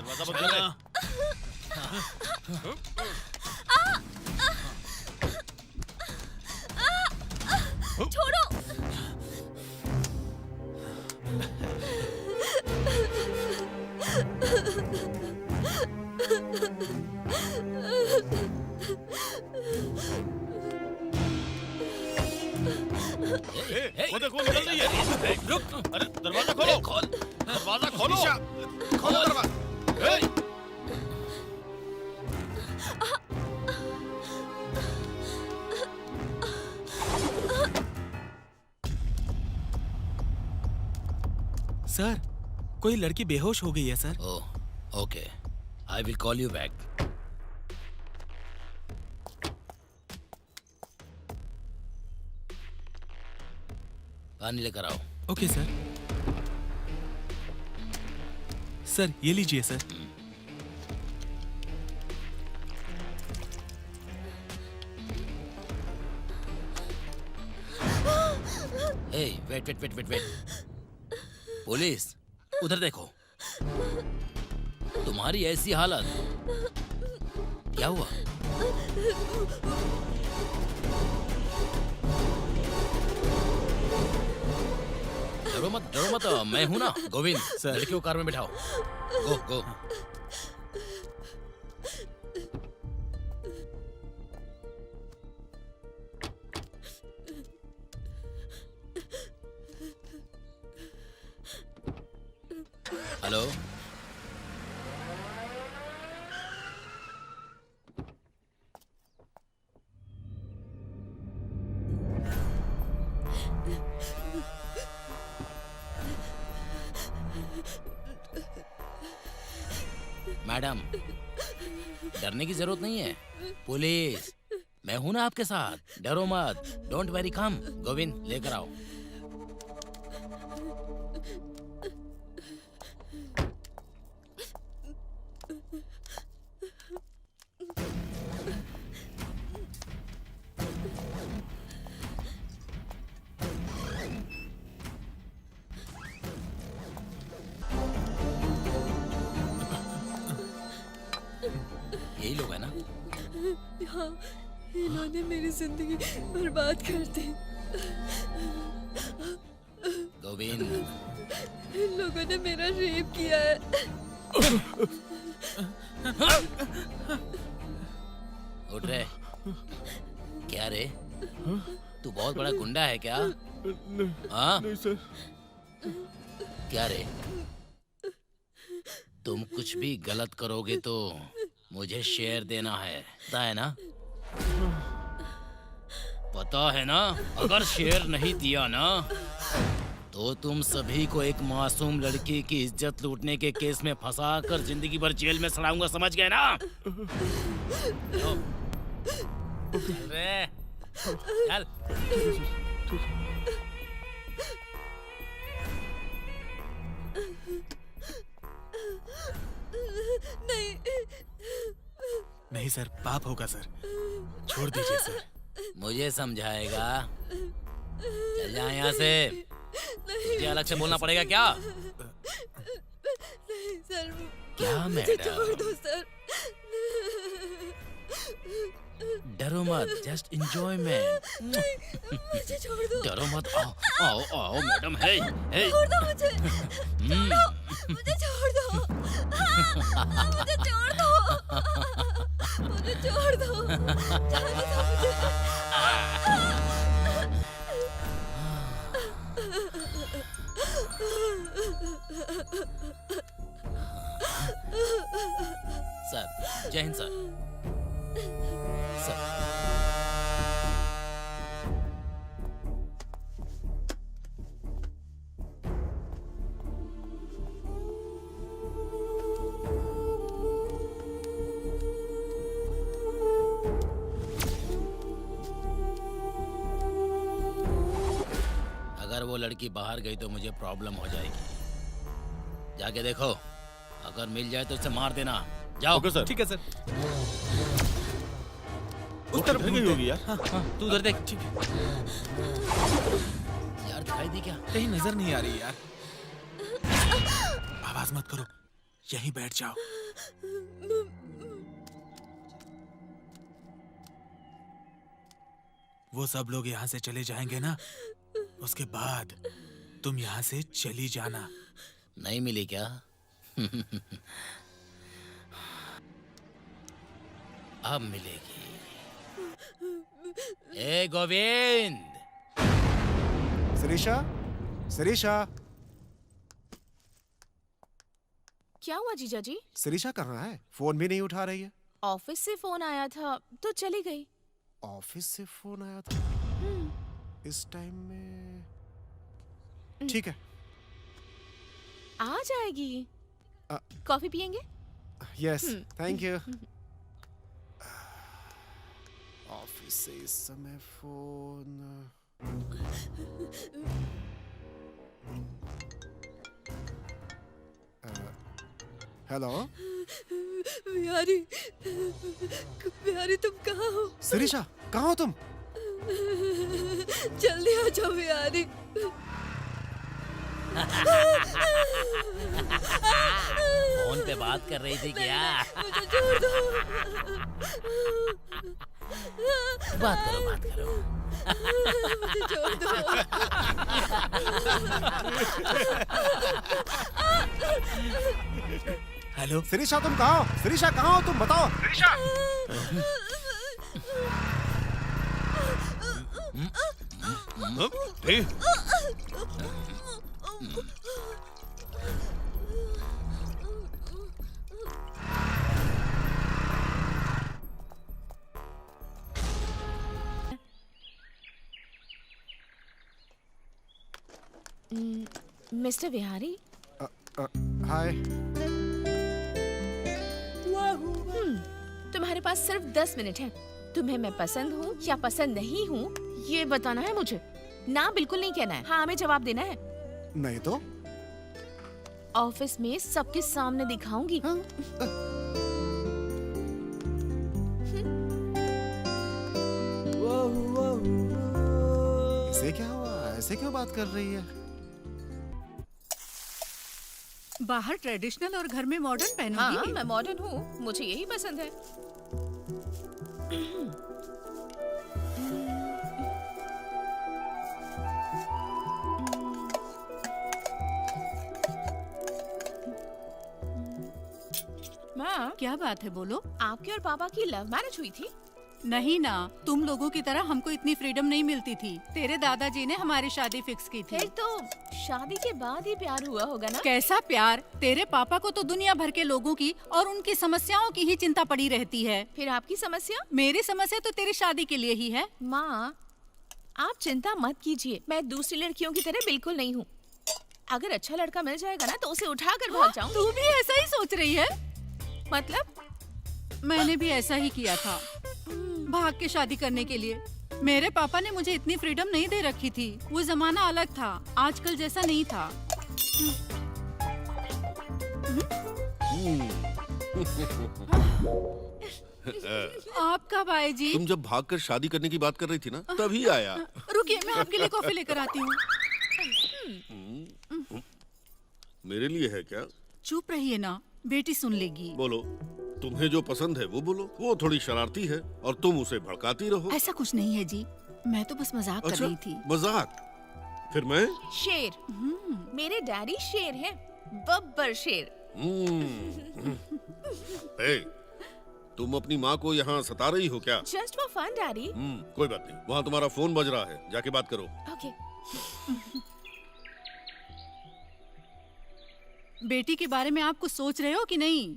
दरवाजा बंद कर दे। छोड़ो। वो देखो निकल रही है। रुक, अरे दरवाजा खोलो। दरवाजा खोलो। खोलो दरवाजा। सर, कोई लड़की बेहोश हो गई है sir. Oh, okay, I will call you back. पानी लेकर आओ। Okay sir. सर ये लीजिए sir. Hey, wait wait wait wait wait. Police, उधर देखो। तुम्हारी ऐसी हालत, क्या हुआ? डरो मत, मैं हूं ना, गोविंद। लड़की को कार में बिठाओ। गो गो। हेलो, मैडम, डरने की जरूरत नहीं है। पुलिस, मैं हूं ना आपके साथ, डरो मत। डोंट वेरी, कम। गोविंद, लेकर आओ। यही लोग है ना? हाँ, इन्होंने मेरी जिंदगी बर्बाद कर दी। गोविंद, इन लोगों ने मेरा रेप किया है। उठ रे। क्या रे, तू बहुत बड़ा गुंडा है क्या? हाँ? नहीं सर। क्या रे, तुम कुछ भी गलत करोगे तो मुझे शेयर देना है, पता है ना? पता है ना? अगर शेयर नहीं दिया ना तो तुम सभी को एक मासूम लड़की की इज्जत लूटने के केस में फंसाकर जिंदगी भर जेल में सड़ाऊंगा, समझ गए ना? चल रे, चल। नहीं, नहीं सर, पाप होगा सर, छोड़ दीजिए सर। मुझे समझाएगा? चल जा यहाँ से। तुझे अलग से बोलना पड़ेगा क्या? नहीं सर, क्या मुझे मैडम? छोड़ दो सर। डरो मत, जस्ट एंजॉयमेंट। मुझे छोड़ दो। डरो मत, आओ आओ आओ मैडम। हे हे, छोड़ दो मुझे। मुझे छोड़ दो। मुझे छोड़ दो। मुझे छोड़ दो। जाने दो मुझे। सर, जय हिंद सर। सर, अगर वो लड़की बाहर गई तो मुझे प्रॉब्लम हो जाएगी। जाके देखो, अगर मिल जाए तो उसे मार देना। जाओ। Okay sir. ठीक है सर। उस तरफ गई होगी यार। हाँ, तू उधर देख। ठीक है। यार दिखाई दी क्या? कहीं नजर नहीं आ रही यार। आवाज मत करो, यहीं बैठ जाओ। वो सब लोग यहाँ से चले जाएंगे ना, उसके बाद तुम यहाँ से चली जाना। नहीं मिली क्या? अब मिलेगी। ए गोविंद, शिरीषा, शिरीषा, क्या हुआ जीजा जी? शिरीषा कहाँ है? फोन भी नहीं उठा रही है। ऑफिस से फोन आया था तो चली गई। ऑफिस से फोन आया था इस टाइम में? ठीक है, आ जाएगी। अ- कॉफी पियेंगे? Yes thank you. ऑफिस से इस समय फोन। हेलो बिहारी, बिहारी तुम कहाँ हो? शिरीषा, कहाँ हो तुम? जल्दी आ जाओ बिहारी। फोन पे बात कर रही थी क्या? मुझे छोड़ दो। बात करो, बात करो। मुझे छोड़ दो। हेलो, शिरीषा तुम कहाँ हो? शिरीषा कहाँ हो तुम? बताओ शिरीषा। ए, मिस्टर बिहारी, हाय। तुम्हारे पास सिर्फ 10 मिनट है। तुम्हें मैं पसंद हूँ या पसंद नहीं हूँ ये बताना है मुझे। ना बिल्कुल नहीं कहना है, हाँ हमें जवाब देना है। नहीं तो? ऑफिस में सबके सामने दिखाऊंगी। हाँ? इसे क्या हुआ? ऐसे क्यों बात कर रही है? बाहर ट्रेडिशनल और घर में मॉडर्न हाँ पहनोगी? मैं मॉडर्न हूँ, मुझे यही पसंद है। माँ, क्या बात है, बोलो। आपके और पापा की लव मैरिज हुई थी? नहीं ना, तुम लोगों की तरह हमको इतनी फ्रीडम नहीं मिलती थी। तेरे दादाजी ने हमारी शादी फिक्स की थी। फिर तो शादी के बाद ही प्यार हुआ होगा ना? कैसा प्यार? तेरे पापा को तो दुनिया भर के लोगों की और उनकी समस्याओं की ही चिंता पड़ी रहती है। फिर आपकी समस्या? मेरी समस्या तो तेरी शादी के लिए ही है। माँ, आप चिंता मत कीजिए, मैं दूसरी लड़कियों की तरह बिल्कुल नहीं हूँ। अगर अच्छा लड़का मिल जाएगा ना तो उसे उठा कर भाग जाऊँ। तू भी ऐसा ही सोच रही है? मतलब? मैंने भी ऐसा ही किया था, भाग के शादी करने के लिए। मेरे पापा ने मुझे इतनी फ्रीडम नहीं दे रखी थी। वो जमाना अलग था, आजकल जैसा नहीं था। आप कब आए जी? तुम जब भागकर शादी करने की बात कर रही थी ना, तभी आया। रुकिए, मैं आपके लिए कॉफी लेकर आती हूँ। मेरे लिए है क्या? चुप रहिए ना, बेटी सुन लेगी। बोलो, तुम्हें जो पसंद है वो बोलो। वो थोड़ी शरारती है और तुम उसे भड़काती रहो। ऐसा कुछ नहीं है जी, मैं तो बस मजाक कर रही थी। मजाक? फिर मैं? शेर। मेरे डैडी शेर हैं, बब्बर शेर। ए, तुम अपनी माँ को यहाँ सता रही हो क्या? Just for fun daddy. कोई बात नहीं, वहाँ तुम्हारा फोन बज रहा है, जाके बात करो। ओके। बेटी के बारे में आप कुछ सोच रहे हो कि नहीं?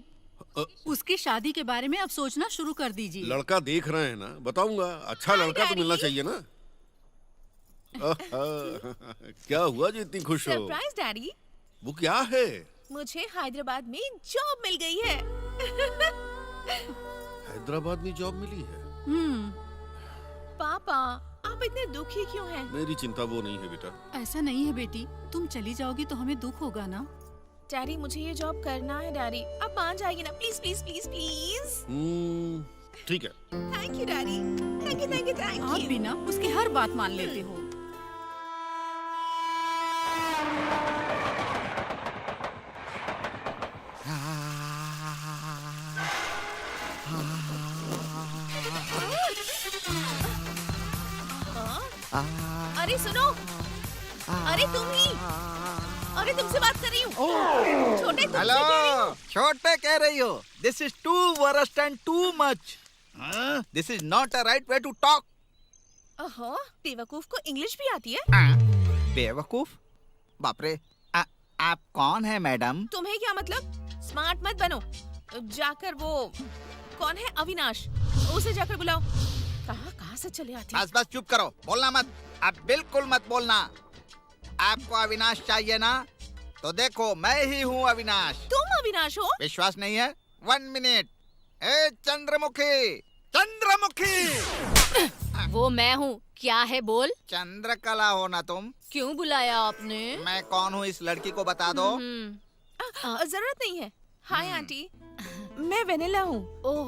उसकी शादी के बारे में अब सोचना शुरू कर दीजिए। लड़का देख रहे हैं ना, बताऊंगा। अच्छा लड़का तो मिलना चाहिए ना। क्या हुआ जो इतनी खुश हो? सरप्राइज डैडी, वो क्या है? मुझे हैदराबाद में जॉब मिल गई है। हैदराबाद में जॉब मिली है? पापा, आप इतने दुखी क्यों हैं? मेरी चिंता वो नहीं है बेटा। ऐसा नहीं है बेटी, तुम चली जाओगी तो हमें दुख होगा ना। डैडी, मुझे ये जॉब करना है डैडी। अब मान जाएगी ना प्लीज प्लीज प्लीज प्लीज। ठीक है। Thank you daddy, thank you thank you thank आप यू। भी ना उसकी हर बात मान लेते हो। अरे सुनो, अरे तुम ही, अरे तुमसे बात कर रही हूँ। छोटे तुमसे हेलो, कह रही हूँ। छोटे कह रही हो? This is too worst and too much. This is not a right way to talk. ओहो, बेवकूफ को इंग्लिश भी आती है? बेवकूफ? बाप रे, आप कौन है मैडम? तुम्हें क्या मतलब? स्मार्ट मत बनो। जाकर वो कौन है, अविनाश, उसे जाकर बुलाओ। कहाँ से चले आती है? बस बस चुप करो, बोलना मत। आप बिल्कुल मत बोलना। आपको अविनाश चाहिए ना? तो देखो, मैं ही हूँ अविनाश। तुम अविनाश हो? विश्वास नहीं है? 1 मिनट। ए चंद्रमुखी, चंद्रमुखी। वो मैं हूँ, क्या है बोल? चंद्रकला हो ना तुम? क्यों बुलाया आपने? मैं कौन हूँ इस लड़की को बता दो। जरूरत नहीं है। हाय आंटी, मैं वेनिला हूँ।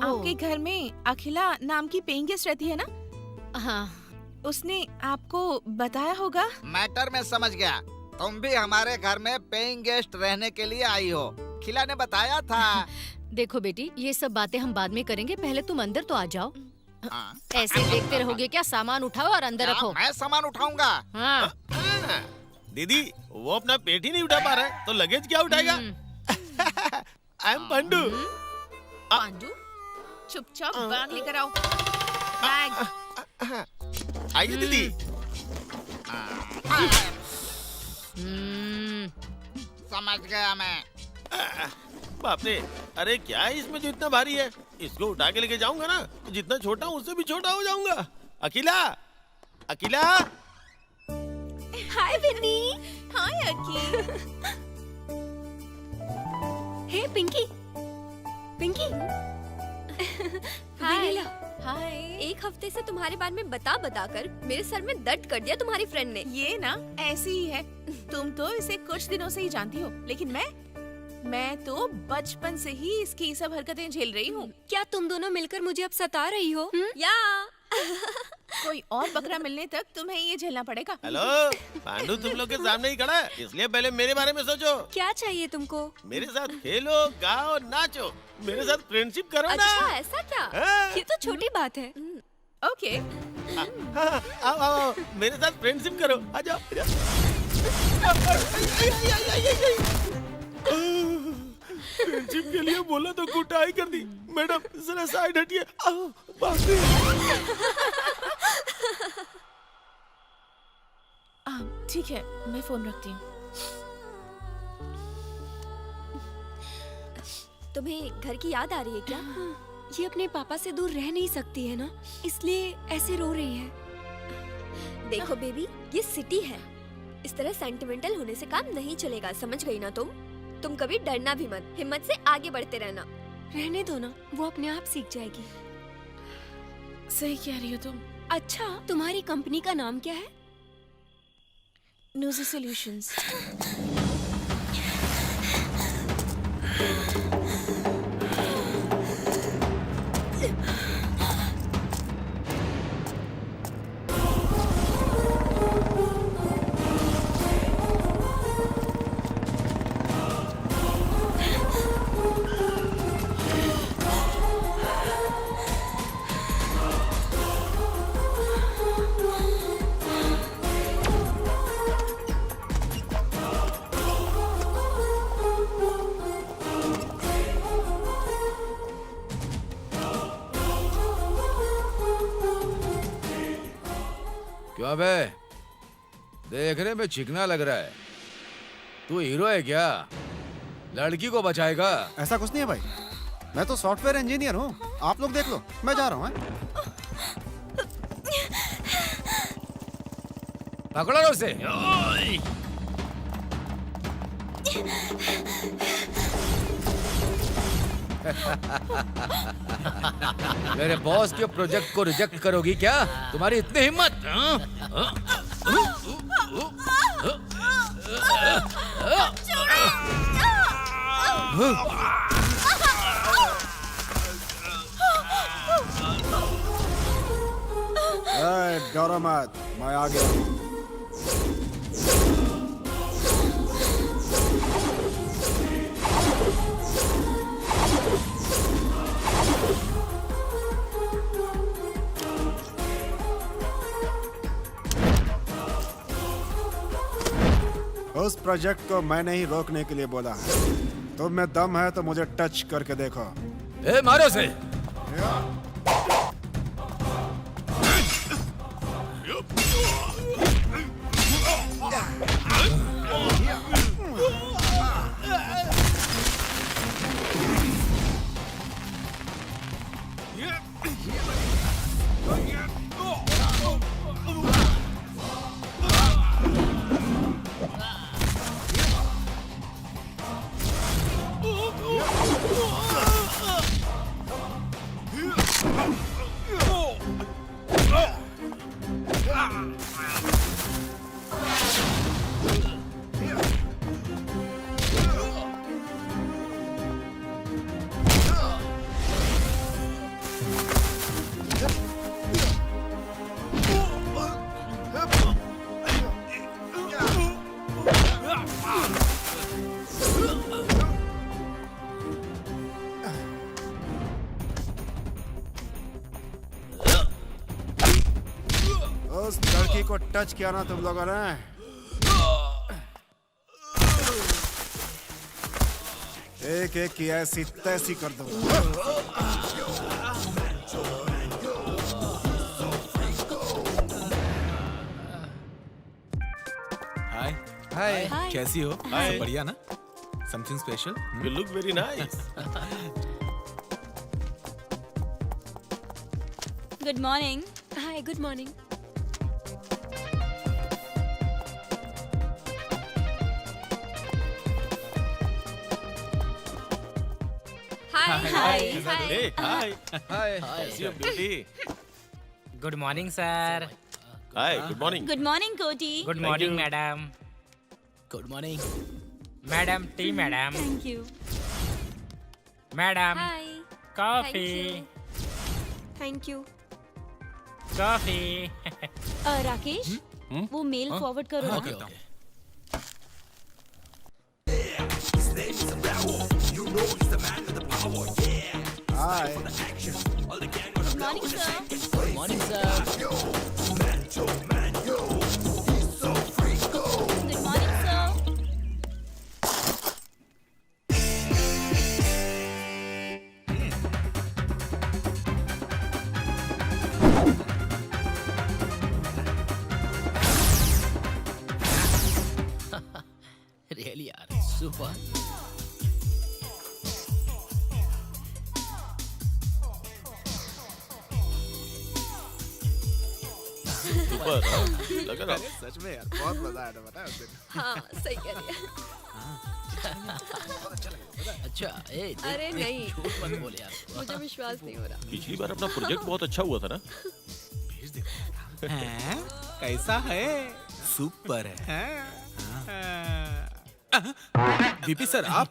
आपके घर में अखिला नाम की पेइंग गेस्ट रहती है ना? हाँ। उसने आपको बताया होगा। मैटर में समझ गया। तुम भी हमारे घर में पेइंग गेस्ट रहने के लिए आई हो। खिला ने बताया था। देखो बेटी, ये सब बातें हम बाद में करेंगे, पहले तुम अंदर तो आ जाओ। हाँ। ऐसे ही देखते रहोगे क्या? सामान उठाओ और अंदर क्या रखो। मैं सामान उठाऊंगा? हाँ। दीदी वो अपना पेट ही नहीं उठा पा रहा है तो लगेज क्या उठाएगा? I am Pandu. पांडू, चुपचाप बैग लेकर आओ। बैग। आइए दीदी। समझ गया मैं। बाप रे, अरे क्या है इसमें जो इतना भारी है? इसको उठा के लेके जाऊंगा ना तो जितना छोटा हूँ उससे भी छोटा हो जाऊंगा। अकेला, अकेला। हाय बिन्नी। हाय अकी। हे पिंकी। पिंकी। हाय। हाय। एक हफ्ते से तुम्हारे बारे में बता कर मेरे सर में दर्द कर दिया तुम्हारी फ्रेंड ने। ये ना ऐसी ही है। तुम तो इसे कुछ दिनों से ही जानती हो, लेकिन मैं तो बचपन से ही इसकी ये सब हरकतें झेल रही हूँ। क्या तुम दोनों मिलकर मुझे अब सता रही हो? या कोई और बकरा मिलने तक तुम्हें ये झेलना पड़ेगा। हेलो, पांडू तुम लोग के सामने ही खड़ा है, इसलिए पहले मेरे बारे में सोचो। क्या चाहिए तुमको? मेरे साथ खेलो, गाओ, नाचो, मेरे साथ फ्रेंडशिप करो ना। अच्छा ऐसा क्या? हाँ। ये तो छोटी बात है। ओके। आओ आओ, मेरे साथ फ्रेंडशिप करो। आ जाओ। फ्रेंडशिप के लिए बोला तो कुटाई कर दी। मैडम जरा साइड हटिए। बाप रे। ठीक है, मैं फोन रखती हूँ। तुम्हें घर की याद आ रही है क्या? ये अपने पापा से दूर रह नहीं सकती है ना, इसलिए ऐसे रो रही है। देखो बेबी, ये सिटी है, इस तरह सेंटिमेंटल होने से काम नहीं चलेगा, समझ गई ना तुम कभी डरना भी मत, हिम्मत से आगे बढ़ते रहना। रहने दो ना, वो अपने आप सीख जाएगी। सही कह रही हो तुम। अच्छा, तुम्हारी कंपनी का नाम क्या है? Nuzee solutions. क्यों बे, देखने में चिकना लग रहा है। तू हीरो है क्या? लड़की को बचाएगा? ऐसा कुछ नहीं है भाई, मैं तो सॉफ्टवेयर इंजीनियर हूँ। आप लोग देख लो, मैं जा रहा हूँ। पकड़ो ना उसे। मेरे बॉस के प्रोजेक्ट को रिजेक्ट करोगी क्या? तुम्हारी इतनी हिम्मत? डरो मत, मैं आ गया। उस प्रोजेक्ट को मैंने ही रोकने के लिए बोला है। तुम में दम है तो मुझे टच करके देखो। ए मारो से। उस लड़की को टच किया ना तुम लोगों ने, एक एक की ऐसी तैसी कर दूंगा। हाय हाय। हाय। कैसी हो? हाय। सब बढ़िया ना? Something special? You look very nice. Good morning. Hi, good morning. Hi hi Hey, hi. Hi. कैसी हो beauty? Good morning sir. Hi, good morning. Good morning Koti. Good morning madam. Good morning madam. Tea madam. Thank you. Madam hi. Coffee. Thank you. Coffee. Rakesh, वो mail forward करो ना। Okay okay. Hi. Good morning sir. Good morning sir. Good morning sir. Really यार super. Super. लग रहा है। सच में यार बहुत मजा आया था, पता है उस दिन। हाँ, सही कह रही है। अच्छा ए देख, अरे देख, नहीं। झूठ मत बोल यार। मुझे विश्वास नहीं हो रहा। पिछली बार अपना प्रोजेक्ट बहुत अच्छा हुआ था ना। हैं? कैसा है? सुपर है। वीपी सर आप?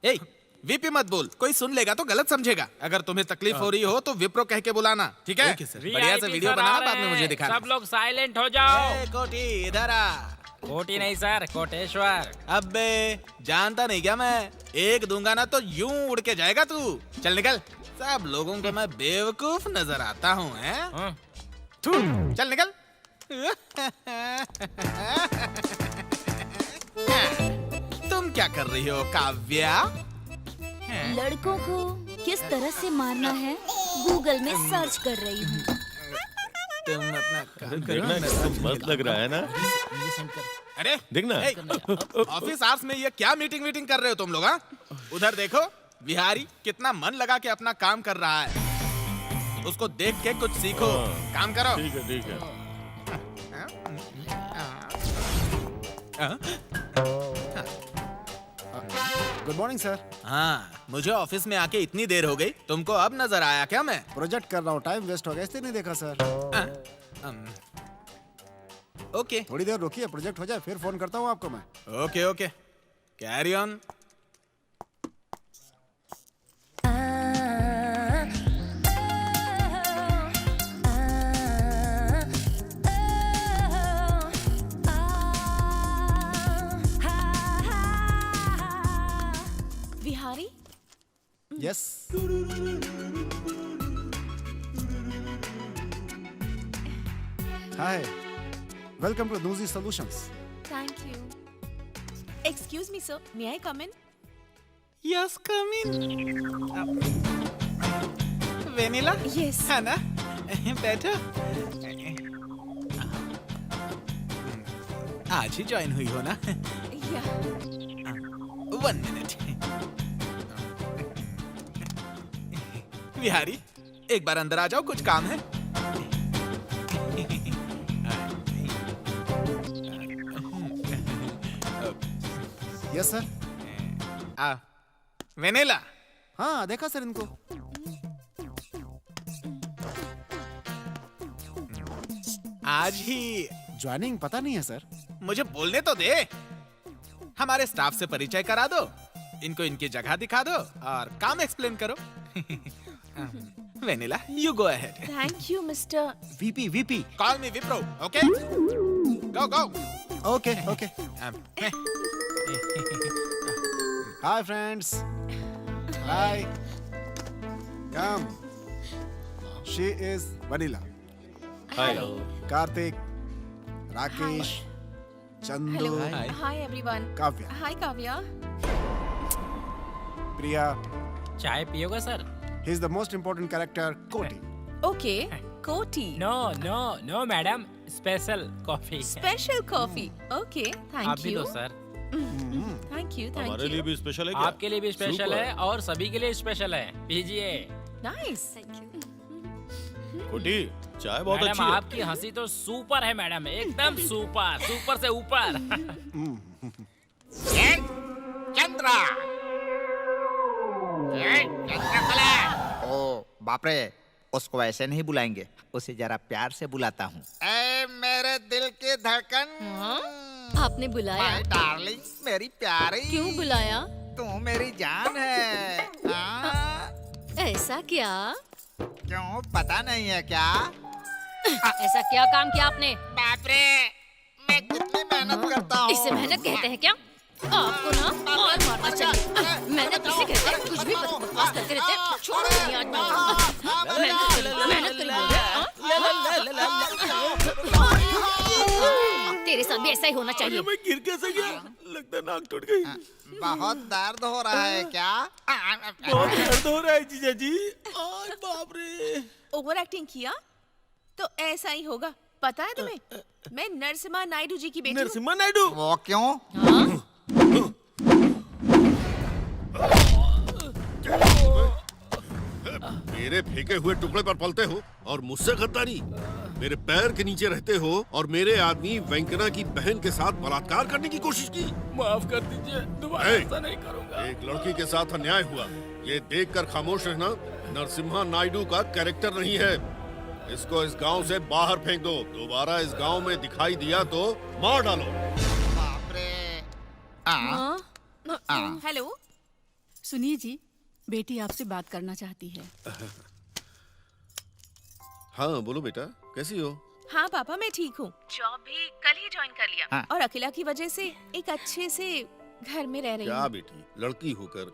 ए, वीपी मत बोल, कोई सुन लेगा तो गलत समझेगा। अगर तुम्हें तकलीफ हो रही हो तो विप्रो कह के बुलाना, ठीक है? Okay sir. बढ़िया से वीडियो बनाना, बाद में मुझे दिखाना। सब लोग साइलेंट हो जाओ। ए, कोटी इधर आ। कोटी नहीं सर, कोटेश्वर। अबे जानता नहीं क्या मैं? एक दूंगा ना तो यूं उड़ के जाएगा तू। चल निकल। सब लोगों को मैं बेवकूफ नजर आता हूँ, हैं? हाँ। थू, चल निकल। तुम क्या कर रही हो काव्या? लड़कों को किस तरह से मारना है गूगल में सर्च कर रही हूँ। तुम अपना काम करो देखना ना। कितना मस्त लग रहा है ना। मुझे सेंड कर। अरे देखना। ए, ऑफिस आवर्स में ये क्या मीटिंग कर रहे हो तुम लोग? हाँ, उधर देखो बिहारी कितना मन लगा के अपना काम कर रहा है। उसको देख के कुछ सीखो। हाँ। काम करो। ठीक है ठीक है। Good morning sir. हाँ, मुझे ऑफिस में आके इतनी देर हो गई, तुमको अब नजर आया क्या मैं? प्रोजेक्ट कर रहा हूँ, टाइम वेस्ट हो गया इसलिए नहीं देखा सर। ओके थोड़ी देर रुकिए, प्रोजेक्ट हो जाए फिर फोन करता हूँ आपको मैं। Okay okay, carry on. Vihari, yes. Hi, welcome to नूजी solutions. Thank you. Excuse me sir, may I come in? Yes come in. Vanilla? Yes. है ना? बैठो। आज ही ज्वाइन हुई हो ना? या 1 मिनट। बिहारी, एक बार अंदर आ जाओ, कुछ काम है। Yes sir. वेनिला, हाँ देखा सर इनको। आज ही ज्वाइनिंग पता नहीं है सर। मुझे बोलने तो दे। हमारे स्टाफ से परिचय करा दो, इनको इनकी जगह दिखा दो और काम एक्सप्लेन करो। Vanila, you go ahead. Thank you mister. VP. Call me Wipro, okay? Go go. Okay. Hi friends. Hi. Come. She is Vanila. Hello. Kartik, Rakesh, Chandu, hi everyone. Kavya, hi Kavya. Priya. चाय पियोगा sir? He is the most important character, Koti. Okay, Koti. No madam, special coffee. Special coffee. Okay, आप thank भी you. दो sir. Thank you, हमारे thank लिए you. भी special है क्या? आपके लिए भी स्पेशल Super. है और सभी के लिए स्पेशल है, पीजिए। नाइस। Thank you. कोटी, चाय बहुत मैडम अच्छी है। आपकी हंसी तो सुपर है मैडम, एकदम सुपर, सुपर से ऊपर। चंद्रा। ओ बाप रे, उसको ऐसे नहीं बुलाएंगे, उसे जरा प्यार से बुलाता हूँ। ए मेरे दिल की धड़कन। आपने बुलाया? माय डार्लिंग, मेरी प्यारी। क्यों बुलाया? तू मेरी जान है। हाँ? ऐसा क्या? क्यों, पता नहीं है क्या? ऐसा क्या काम किया आपने? बाप रे, मैं कितनी मेहनत करता हूँ। इसे मेहनत कहते हैं क्या? आपको ना और मारना चाहिए। मेहनत किसे कहते हैं? कुछ भी बकवास करते रहते हैं। छोड़ो नहीं आज मेहनत करी बोल रहे हैं। तेरे साथ भी ऐसा ही होना चाहिए। मैं गिर कैसे गया? लगता है नाक टूट गई। बहुत दर्द हो रहा है क्या? बहुत दर्द हो रहा है जीजा जी। आय बाप रे। ओवर एक्टिंग किया तो ऐसा ही होगा। पता है तुम्हें, मैं नरसिम्हा नायडू जी की बेटी हूँ। नरसिम्हा नायडू। वो क्यों? मेरे फेंके हुए टुकड़े पर पलते हो और मुझसे गद्दारी। मेरे पैर के नीचे रहते हो और मेरे आदमी वेंकना की बहन के साथ बलात्कार करने की कोशिश की। माफ कर दीजिए, दोबारा ऐसा नहीं करूंगा। एक लड़की के साथ अन्याय हुआ, ये देखकर खामोश रहना नरसिम्हा नायडू का कैरेक्टर नहीं है। इसको इस गांव से बाहर फेंक दो। दोबारा इस गांव में दिखाई दिया तो मार डालो। बाप रे। हेलो। सुनिए जी, बेटी आपसे बात करना चाहती है। हाँ बोलो बेटा, कैसी हो? हाँ पापा, मैं ठीक हूँ। जॉब भी कल ही ज्वाइन कर लिया। हाँ। और अकेला की वजह से एक अच्छे से घर में रह रही क्या हूँ। बेटी, लड़की होकर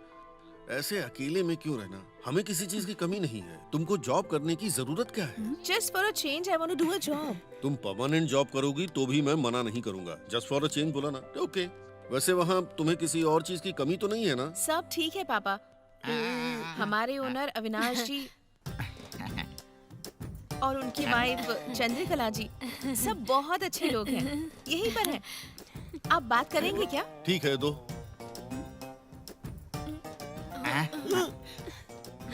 ऐसे अकेले में क्यों रहना? हमें किसी चीज की कमी नहीं है। तुमको जॉब करने की जरूरत क्या है? Just for a change I want to do a job. तुम परमानेंट जॉब करोगी तो भी मैं मना नहीं करूंगा। जस्ट फॉर अ चेंज बोला ना, ओके। वैसे वहाँ तुम्हें किसी और चीज की कमी तो नहीं है ना? सब ठीक है पापा। हमारे ओनर अविनाश जी और उनकी वाइफ चंद्रकला जी सब बहुत अच्छे लोग हैं। यहीं पर हैं। आप बात करेंगे क्या? ठीक है, दो।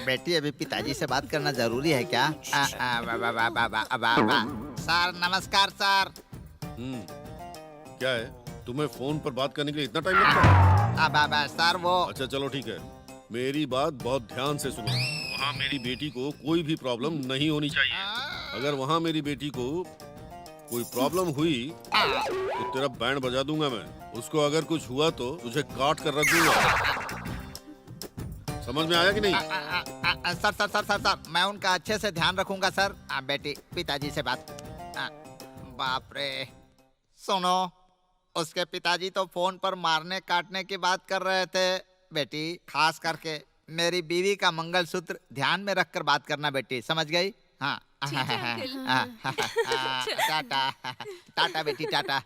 बेटी, अभी पिताजी से बात करना जरूरी है क्या? सर नमस्कार सर। क्या है, तुम्हें फोन पर बात करने के लिए इतना टाइम लगता है? सर वो। अच्छा चलो ठीक है, मेरी बात बहुत ध्यान से सुनो। वहाँ मेरी बेटी को कोई भी प्रॉब्लम नहीं होनी चाहिए। अगर वहाँ मेरी बेटी को कोई प्रॉब्लम हुई तो तेरा बैंड बजा दूंगा मैं। उसको अगर कुछ हुआ तो तुझे काट कर रख दूंगा। समझ में आया कि नहीं? Sir sir sir sir sir, मैं उनका अच्छे से ध्यान रखूंगा सर। बेटी, पिताजी से बात। बाप रे, सुनो, उसके पिताजी तो फोन पर मारने काटने की बात कर रहे थे। बेटी, खास करके मेरी बीवी का मंगलसूत्र ध्यान में रखकर बात करना बेटी, समझ गई? हाँ। टाटा टाटा बेटी, टाटा।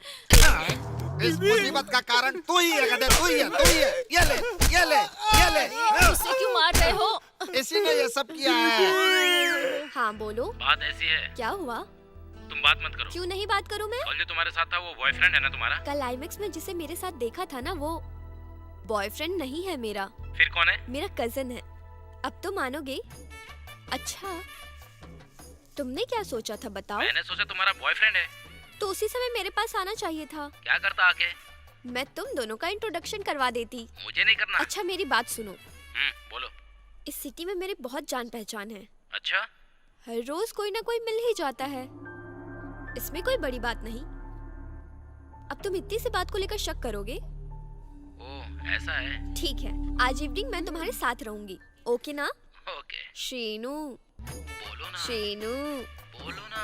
इस मुसीबत का कारण तू ही है गधे, तू ही है, तू ही है। ये ले, ये ले, ये ले। उसे क्यों मार रहे हो? इसी ने ये सब किया है। हाँ बोलो, बात ऐसी है, क्या हुआ? तुम बात मत करो। क्यों नहीं बात करूं मैं? कल जो तुम्हारे साथ था वो बॉयफ्रेंड है ना तुम्हारा? कल आईमैक्स में जिसे मेरे साथ देखा था ना, वो बॉयफ्रेंड नहीं है मेरा, फिर कौन है? मेरा कजन है। अब तो मानोगे? अच्छा, तुमने क्या सोचा था बताओ? मैंने सोचा तुम्हारा बॉयफ्रेंड है। तो उसी समय मेरे पास आना चाहिए था। क्या करता आके? मैं तुम दोनों का इंट्रोडक्शन करवा देती। मुझे नहीं करना। अच्छा मेरी बात सुनो, बोलो। इस सिटी में मेरी बहुत जान पहचान है। अच्छा? हर रोज कोई ना कोई मिल ही जाता है, इसमें कोई बड़ी बात नहीं। अब तुम इतनी सी बात को लेकर शक करोगे? ओह ऐसा है। ठीक है, आज इवनिंग मैं तुम्हारे साथ रहूंगी, ओके ना? ओके। शीनू, बोलो ना। शीनू, बोलो ना।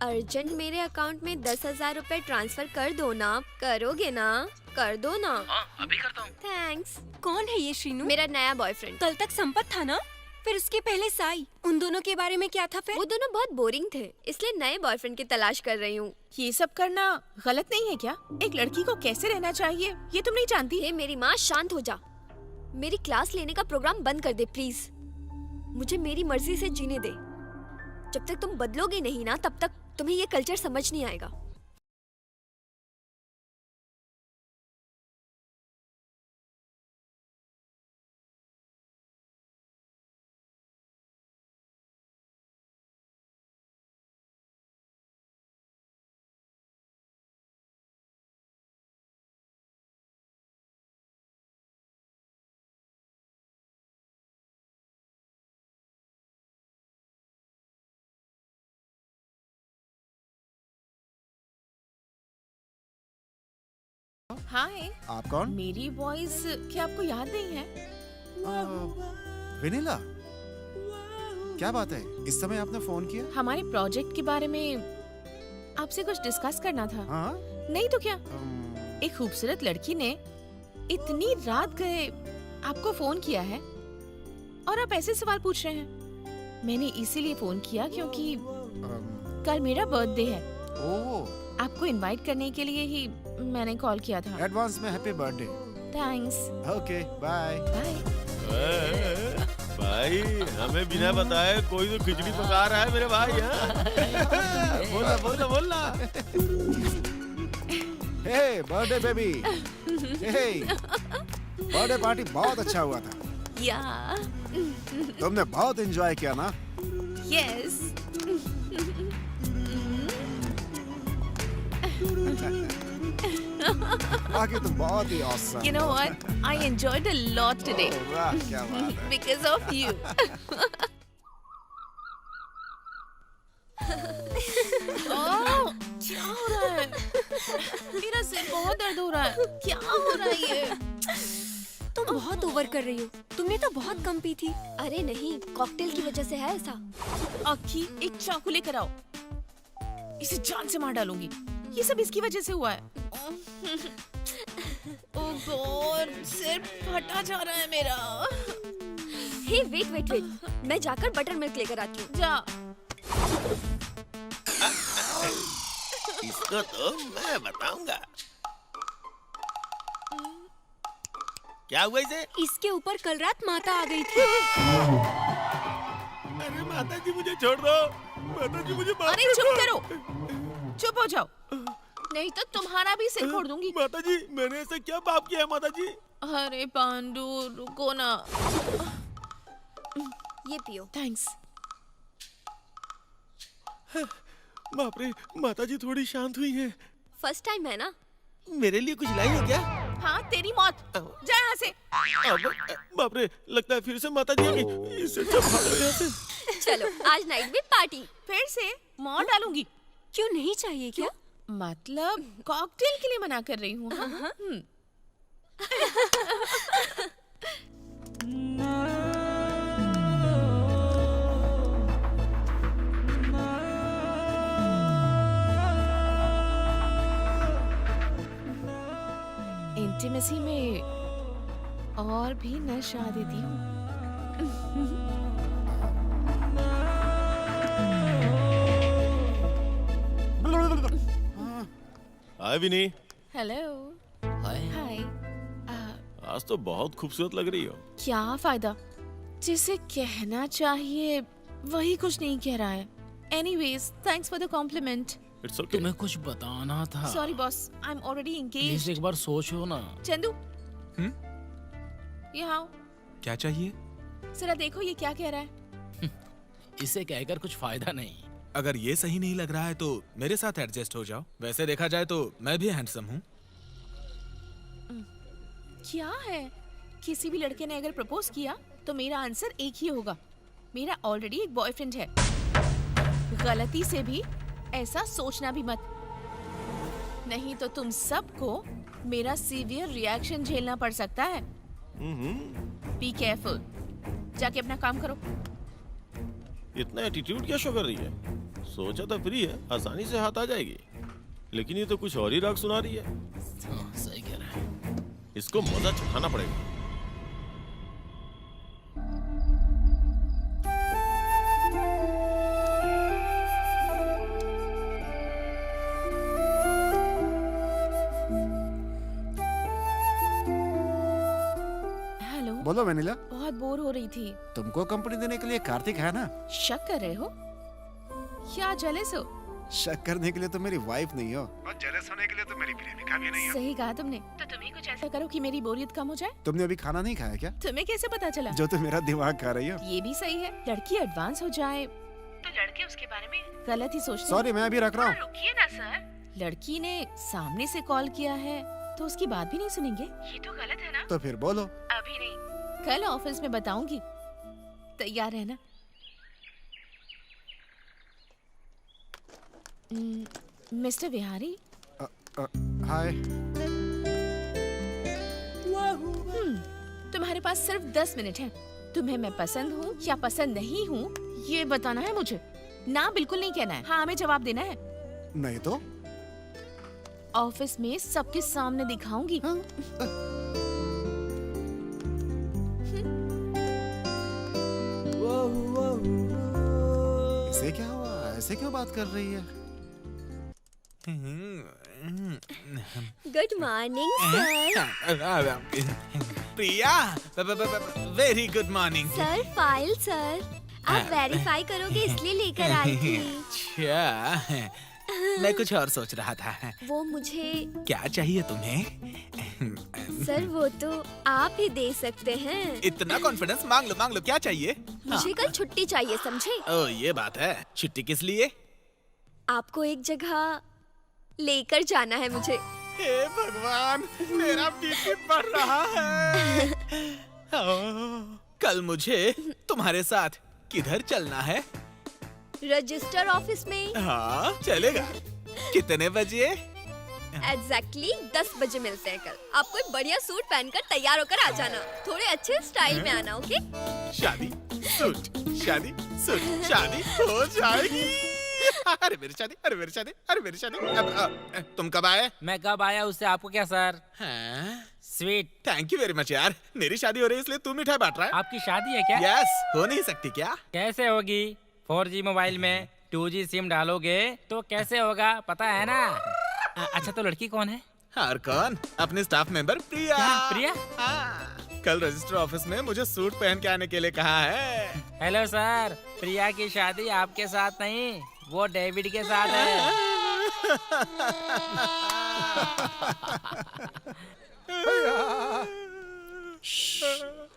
अर्जेंट मेरे अकाउंट में 10,000 रुपए ट्रांसफर कर दो ना। करोगे ना? कर दो ना। हाँ अभी करता हूँ। थैंक्स। कौन है ये शीनू? मेरा नया बॉयफ्रेंड। कल तक संपत था ना, फिर उसके पहले साई। उन दोनों के बारे में क्या था फिर? वो दोनों बहुत बोरिंग थे, इसलिए नए बॉयफ्रेंड की तलाश कर रही हूँ। ये सब करना गलत नहीं है क्या? एक लड़की को कैसे रहना चाहिए ये तुम नहीं जानती? हे मेरी माँ, शांत हो जा। मेरी क्लास लेने का प्रोग्राम बंद कर दे प्लीज। मुझे मेरी मर्जी से जीने दे। जब तक तुम बदलोगे नहीं ना, तब तक तुम्हें ये कल्चर समझ नहीं आएगा। हाय, आप कौन? मेरी वॉइस क्या आपको याद नहीं है? वेनिला, क्या बात है, इस समय आपने फोन किया? हमारे प्रोजेक्ट के बारे में आपसे कुछ डिस्कस करना था। हाँ? नहीं तो क्या, एक खूबसूरत लड़की ने इतनी रात गए आपको फोन किया है और आप ऐसे सवाल पूछ रहे हैं। मैंने इसीलिए फोन किया क्योंकि कल मेरा बर्थडे है। ओह, आपको इनवाइट करने के लिए ही मैंने कॉल किया था। एडवांस में happy birthday. Thanks. Okay, bye. Bye. भाई हमें बिना बताए कोई तो खिचड़ी पका रहा है मेरे भाई। बोलना बोलना बोलना। हे बर्थडे बेबी, हे बर्थडे पार्टी बहुत अच्छा हुआ था। या तुमने बहुत एंजॉय किया ना? यस। बाकी तुम बहुत ही awesome। You know what? I enjoyed a lot today वाह, क्या बात है। because of you. ओह, क्या हो रहा है? मेरा सिर बहुत दर्द हो रहा है। क्या हो रहा है ये? तुम बहुत ओवर कर रही हो, तुमने तो बहुत कम पी थी। अरे नहीं, कॉकटेल की वजह से है ऐसा। अक्की, एक चाकू लेकर आओ। इसे जान से मार डालूंगी। ये सब इसकी वजह से हुआ है। ओह गॉड, सिर फटा जा रहा है मेरा। हे वेट वेट वेट, मैं जाकर बटर मिल्क लेकर आती हूँ। जा। इसको तो मैं बताऊंगा। क्या हुआ इसे? इसके ऊपर कल रात माता आ गई थी। अरे माता जी मुझे छोड़ दो, माता जी मुझे माफ अरे कर चुप दो। करो, चुप हो जाओ, नहीं तो तुम्हारा भी सिर फोड़ दूंगी। माता जी मैंने ऐसा क्या पाप किया है माता जी? अरे पांडू रुको ना। ये पियो। थैंक्स। बाप रे, माता जी थोड़ी शांत हुई हैं। फर्स्ट टाइम है ना? मेरे लिए कुछ लाई हो क्या? हाँ तेरी मौत, जा यहाँ से। बाप रे, लगता है फिर से माता जी आएंगी। इससे अच्छा भागो यहाँ से। चलो आज नाइट में पार्टी। फिर से मार डालूंगी। क्यों नहीं चाहिए क्या? मतलब कॉकटेल के लिए मना कर रही हूँ। इंटीमेसी में और भी नशा देती हूँ। हाय विनी, हेलो हाय। हाय। आज तो बहुत खूबसूरत लग रही हो। क्या फायदा, जिसे कहना चाहिए वही कुछ नहीं कह रहा है। Anyways, thanks for the compliment. It's okay. तुम्हें कुछ बताना था। Sorry boss, I am already please engaged. एक बार सोचो ना। चंदू, यहाँ आओ। क्या चाहिए? जरा देखो ये क्या कह रहा है। इसे कहकर कुछ फायदा नहीं। अगर ये सही नहीं लग रहा है तो मेरे साथ एडजस्ट हो जाओ। वैसे देखा जाए तो मैं भी हैंडसम हूँ। क्या है, किसी भी लड़के ने अगर प्रपोज किया तो मेरा आंसर एक ही होगा, मेरा ऑलरेडी एक बॉयफ्रेंड है। गलती से भी ऐसा सोचना भी मत, नहीं तो तुम सबको मेरा सीवियर रिएक्शन झेलना पड़ सकता है। Be careful. जाके अपना काम करो। इतना एटीट्यूड क्या शो कर रही है? सोचा था फ्री है, आसानी से हाथ आ जाएगी, लेकिन ये तो कुछ और ही राग सुना रही है। हाँ, सही कह रहा है। इसको मजा चखाना पड़ेगा। हेलो। बोलो वेनिला। बहुत बोर हो रही थी। तुमको कंपनी देने के लिए कार्तिक है ना। शक कर रहे हो? क्या जेलस हो? शक करने के लिए तो मेरी वाइफ नहीं हो, और जेलस होने के लिए तो मेरी प्रेमिका भी नहीं हो। सही कहा तुमने। तो तुम ही कुछ ऐसा करो कि मेरी बोरियत कम हो जाए। तुमने अभी खाना नहीं खाया क्या? तुम्हें कैसे पता चला? जो तुम मेरा दिमाग खा रही हो। ये भी सही है, लड़की एडवांस हो जाए तो लड़के उसके बारे में गलत ही सोचते हैं। सॉरी, मैं अभी रख रहा हूँ। रुकिए ना सर। लड़की ने सामने से कॉल किया है तो उसकी बात भी नहीं सुनेंगे, ये तो गलत है ना। तो फिर बोलो। अभी नहीं, कल ऑफिस में बताऊंगी। तैयार रहना। मिस्टर बिहारी। हाय। तुम्हारे पास सिर्फ 10 मिनट हैं। तुम्हें मैं पसंद हूँ या पसंद नहीं हूँ ये बताना है मुझे। ना बिल्कुल नहीं कहना है, हाँ में जवाब देना है। नहीं तो ऑफिस में सबके सामने दिखाऊंगी। इसे क्या हुआ? ऐसे क्यों बात कर रही है? Good morning sir. Priya, very good morning. Sir file sir, आप वेरीफाई करोगे इसलिए लेकर आई थी। अच्छा, मैं कुछ और सोच रहा था। वो मुझे क्या चाहिए तुम्हें? सर वो तो आप ही दे सकते हैं। इतना कॉन्फिडेंस? मांग लो, क्या चाहिए? मुझे कल छुट्टी चाहिए, समझे? ओ ये बात है। छुट्टी किस लिए? आपको एक जगह लेकर जाना है मुझे। हे भगवान, मेरा बीपी बढ़ रहा है। कल मुझे तुम्हारे साथ किधर चलना है? रजिस्टर ऑफिस में। हाँ चलेगा। कितने बजे? एग्जैक्टली 10 बजे मिलते हैं कल। आप कोई बढ़िया सूट पहनकर तैयार होकर आ जाना, थोड़े अच्छे स्टाइल में आना, ओके? शादी सूट, शादी सूट, शादी हो जाएगी। अरे मेरी शादी, अरे मेरी शादी, अरे मेरी शादी। तुम कब आए? मैं कब आया उससे आपको क्या सर? हाँ? Sweet. Thank you very much यार। मेरी शादी हो रही है इसलिए तू मिठाई बांट रहा है। आपकी शादी है क्या? यस, हो नहीं सकती क्या? कैसे होगी? 4G मोबाइल में 2G सिम डालोगे तो कैसे होगा, पता है ना? अच्छा तो लड़की कौन है? और कौन? अपने स्टाफ मेंबर प्रिया। क्या, प्रिया? हाँ, कल रजिस्टर ऑफिस में मुझे सूट पहन के आने के लिए कहा है। हेलो सर, प्रिया की शादी आपके साथ नहीं, वो डेविड के साथ है।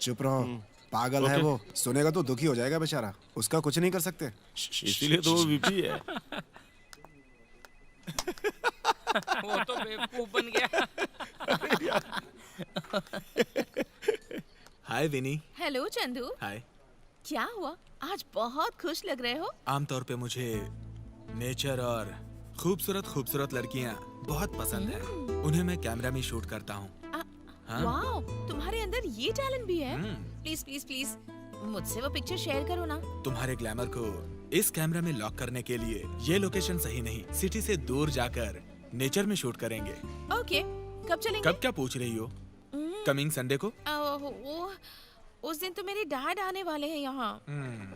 चुप रहो, पागल है वो। सुनेगा तो दुखी हो जाएगा बेचारा। उसका कुछ नहीं कर सकते। इसीलिए तो वो वीपी है। वो तो बेवकूफ बन गया। हाय विनी। हेलो चंदू। हाय। क्या हुआ, आज बहुत खुश लग रहे हो? आमतौर पे मुझे नेचर और खूबसूरत खूबसूरत लड़कियां बहुत पसंद है। उन्हें मैं कैमरा में शूट करता हूँ। हाँ? वाओ, तुम्हारे अंदर ये टैलेंट भी है। प्लीज प्लीज प्लीज मुझसे वो पिक्चर शेयर करो ना। तुम्हारे ग्लैमर को इस कैमरा में लॉक करने के लिए ये लोकेशन सही नहीं, सिटी से दूर जाकर नेचर में शूट करेंगे। ओके, कब चलेंगे? कब क्या पूछ रही हो? कमिंग संडे को? उस दिन तो मेरे डैड आने वाले हैं यहाँ।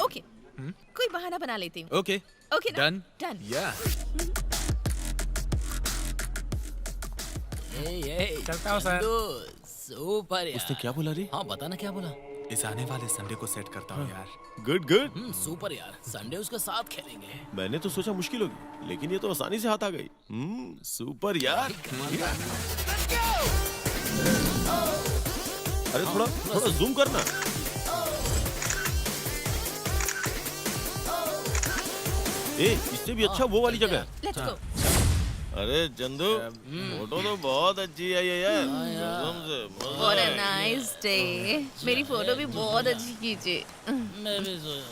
ओके, कोई बहाना बना लेती हूँ। Okay okay done done. या चलता हूँ सर। सुपर यार। उसने क्या बोला रे? हाँ बता ना क्या बोला। इस आने वाले संडे को सेट करता हूँ यार। Good good. सुपर यार, संडे उसके साथ खेलेंगे। मैंने तो सोचा मुश्किल होगी, लेकिन ये तो आसानी से हाथ आ गई। सुपर यार। अरे थोड़ा थोड़ा जूम करना। इससे भी अच्छा वो वाली जगह। Let's go. अरे चंदू, फोटो तो बहुत अच्छी है ये यार, कसम से मजा व्हाट अ आया। Nice day. मेरी फोटो भी बहुत अच्छी खींचे। मैं भी सोया।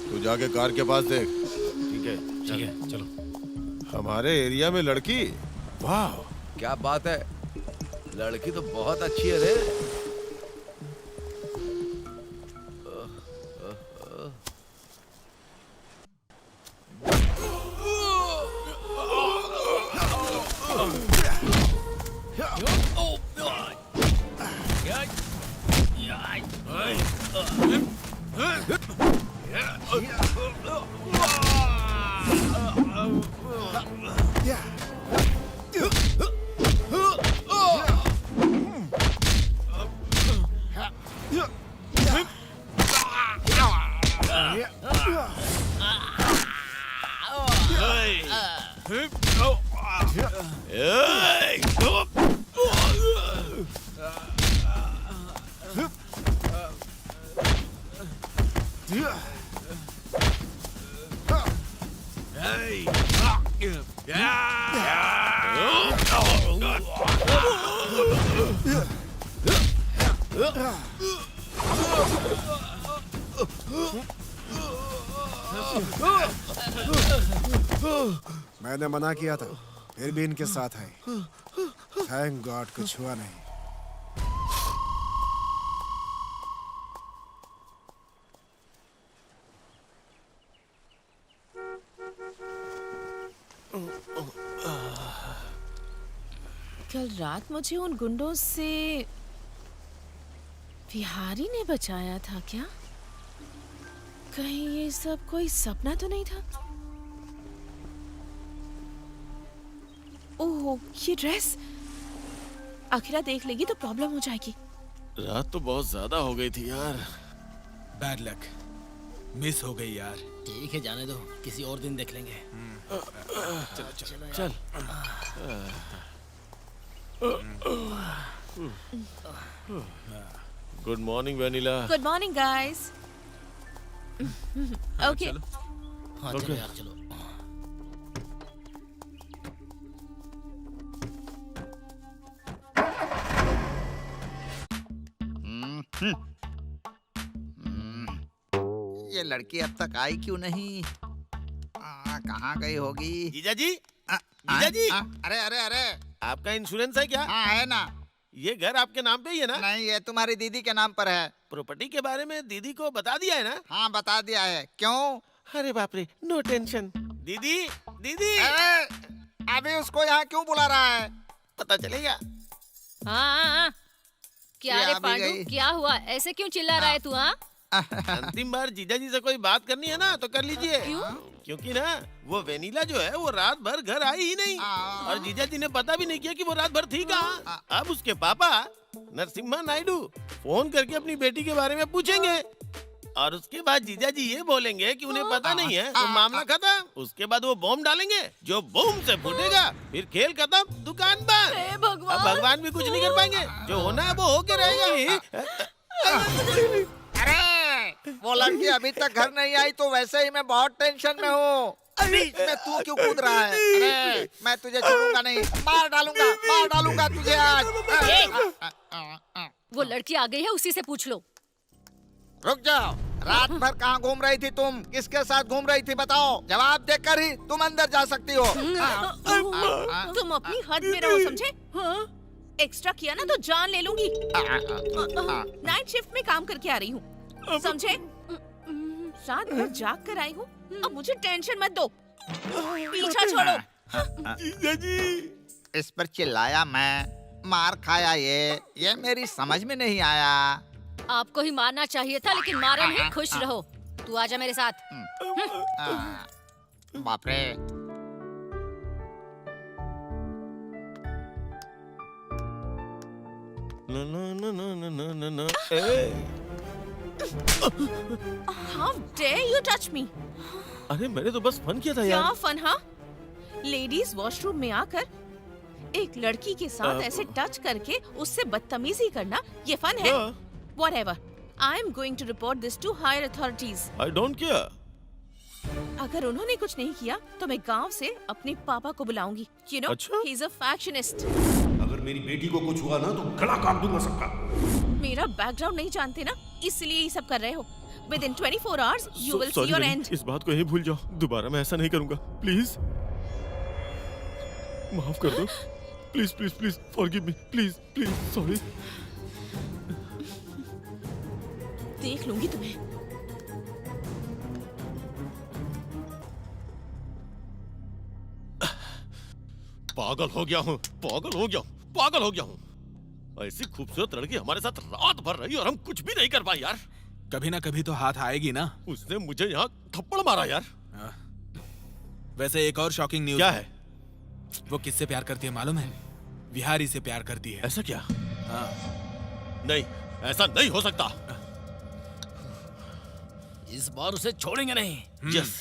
तू जाके कार के पास देख। ठीक है चलो। हमारे एरिया में लड़की, वाह क्या बात है, लड़की तो बहुत अच्छी है रे। मैंने मना किया था, फिर भी इनके साथ है। थैंक गॉड कुछ हुआ नहीं। कल रात मुझे उन गुंडों से बिहारी ने बचाया था क्या? कहीं ये सब कोई सपना तो नहीं था? ओह, ये ड्रेस अखिला देख लेगी तो प्रॉब्लम हो जाएगी। रात तो बहुत ज्यादा हो गई थी यार। बैड लक, मिस हो गई यार। ठीक है जाने दो, किसी और दिन देख लेंगे। चल। Good morning vanilla. Good morning guys. Okay. हाँ चलो यार चलो। ये लड़की अब तक आई क्यों नहीं? कहाँ गई होगी? जीजा जी, आ, जीजा जी। अरे अरे अरे, आपका इंश्योरेंस है क्या? हाँ है ना। ये घर आपके नाम पे ही है ना? नहीं, ये तुम्हारी दीदी के नाम पर है। प्रॉपर्टी के बारे में दीदी को बता दिया है ना? हाँ बता दिया है। क्यों? अरे बाप रे, नो टेंशन। दीदी, दीदी। अभी उसको यहाँ क्यों बुला रहा है? पता चलेगा। हाँ क्या ये रे आ भी पांडू, गई। क्या हुआ? ऐसे क्यों चिल्ला रहा है तू? हाँ अंतिम बार जीजा जी से कोई बात करनी है ना तो कर लीजिए। क्यों? क्योंकि ना वो वेनिला जो है वो रात भर घर आई ही नहीं, और जीजा जी ने पता भी नहीं किया कि वो रात भर थी कहाँ। अब उसके पापा नरसिम्हा नायडू फोन करके अपनी बेटी के बारे में पूछेंगे, और उसके बाद जीजा जी ये बोलेंगे कि उन्हें पता नहीं है, तो मामला खत्म। उसके बाद वो बॉम्ब डालेंगे, जो बूम से फूटेगा, फिर खेल खत्म, दुकान बंद। हे भगवान। अब भगवान भी कुछ नहीं कर पाएंगे, जो होना है वो होके रहेगा। अरे वो लड़की अभी तक घर नहीं आई तो वैसे ही मैं बहुत टेंशन में हूँ। बीच में तू क्यों कूद रहा है? अरे मैं तुझे छोड़ूंगा नहीं, मार डालूंगा तुझे आज। वो लड़की आ गई है, उसी से पूछ लो। रुक जाओ, रात भर कहाँ घूम रही थी तुम? किसके साथ घूम रही थी बताओ? जवाब देकर ही तुम अंदर जा सकती हो। तुम अपनी हद में रहो, समझे? एक्स्ट्रा किया ना तो जान ले लूंगी। नाइट शिफ्ट में काम करके आ रही हूँ, समझे? रात भर जाग कर आई हूँ, अब मुझे टेंशन मत दो, पीछा छोड़ो। जीजा जी, इस पर चिल्लाया मैं, मार खाया ये मेरी समझ में नहीं आया। आपको ही मारना चाहिए था, लेकिन मारा नहीं। खुश रहो। तू आजा मेरे साथ। बाप रे। ना ना ना ना ना ना ना ना How dare you touch me? अरे मैंने तो बस फन किया था क्या यार। फन, हाँ? लेडीज वॉशरूम में आकर एक लड़की के साथ ऐसे टच करके उससे बदतमीजी करना, ये फन है? Whatever. I am going to report this to higher authorities. I don't care. अगर उन्होंने कुछ नहीं किया तो मैं गांव से अपने पापा को बुलाऊंगी। You know, अच्छा? he's a factionist. अगर मेरी बेटी को कुछ हुआ ना तो गला काट दूंगा सबका। मेरा बैकग्राउंड नहीं जानते ना, इसलिए ये सब कर रहे हो। Within 24 hours, you will see Sorry your बहनी, end. इस बात को यहीं भूल जाओ। दोबारा मैं ऐसा नहीं करूंगा। प्लीज माफ कर दो। Please please please forgive me. Please please sorry. देख लूंगी तुम्हें। पागल हो गया हूँ, पागल हो गया हूँ, पागल हो गया हूँ। ऐसी खूबसूरत लड़की हमारे साथ रात भर रही और हम कुछ भी नहीं कर पाए यार। कभी ना कभी तो हाथ आएगी ना। उसने मुझे यहाँ थप्पड़ मारा यार। वैसे एक और शॉकिंग न्यूज़ क्या है? वो किससे प्यार करती है मालूम है? विहारी से प्यार करती है। ऐसा क्या? हाँ। नहीं, ऐसा नहीं हो सकता। इस बार उसे छोड़ेंगे नहीं। यस।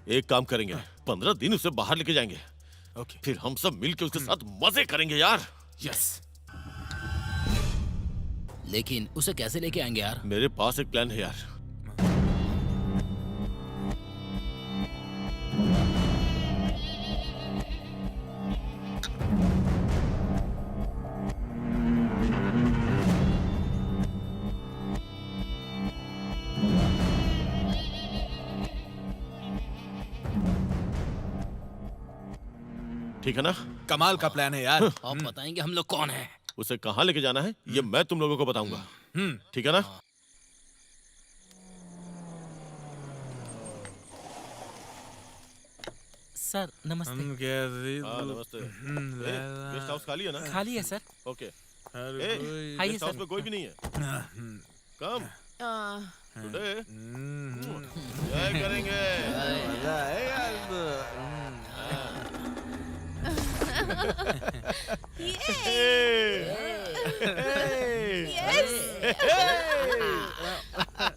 एक काम करेंगे, 15 दिन उसे बाहर लेके जाएंगे। ओके। फिर हम सब मिलकर उसके साथ मजे करेंगे यार। यस। लेकिन उसे कैसे लेके आएंगे यार? मेरे पास एक प्लान है यार। ठीक है ना? कमाल का प्लान है यार। आप बताएंगे हम लोग कौन है? उसे कहाँ लेके जाना है ये मैं तुम लोगों को बताऊंगा। ठीक है ना? सर नमस्ते। हाँ, नमस्ते। गेस्ट हाउस खाली है ना? खाली है सर। ओके। आइए गेस्ट हाउस सर। में कोई भी नहीं है। कम टुडे जय करेंगे।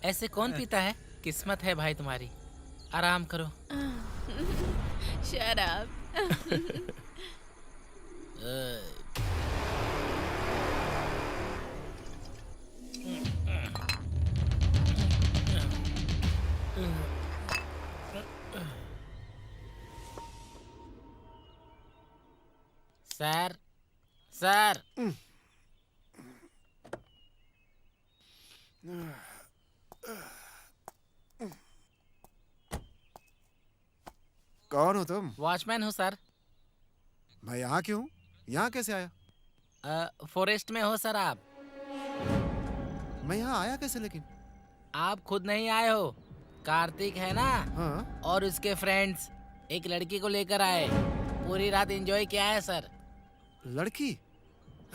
ऐसे कौन पीता है? किस्मत है भाई तुम्हारी। आराम करो। Shut up. सर सर कौन हो तुम? वॉचमैन हूँ सर। मैं यहाँ क्यों? यहाँ कैसे आया? फॉरेस्ट में हो सर आप? मैं यहाँ आया कैसे लेकिन? आप खुद नहीं आए हो, कार्तिक है ना? हाँ? और उसके फ्रेंड्स एक लड़की को लेकर आए। पूरी रात एंजॉय किया है सर। लड़की?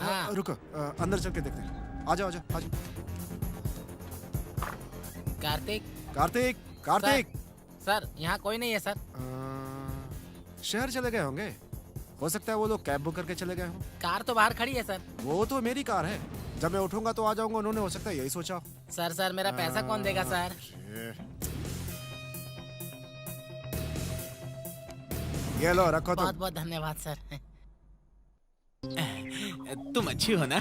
हाँ। रुको, अंदर चल के देखते हैं। आ जाओ, आ जाओ, आ जाओ। कार्तिक कार्तिक, कार्तिक। सर यहाँ कोई नहीं है सर। शहर चले गए होंगे। हो सकता है वो लोग कैब बुक करके चले गए हों। कार तो बाहर खड़ी है सर। वो तो मेरी कार है। जब मैं उठूंगा तो आ जाऊंगा। उन्होंने हो सकता है यही सोचा। सर मेरा पैसा कौन देगा सर? ये लो, रखो। बहुत बहुत धन्यवाद सर। तुम अच्छी हो ना?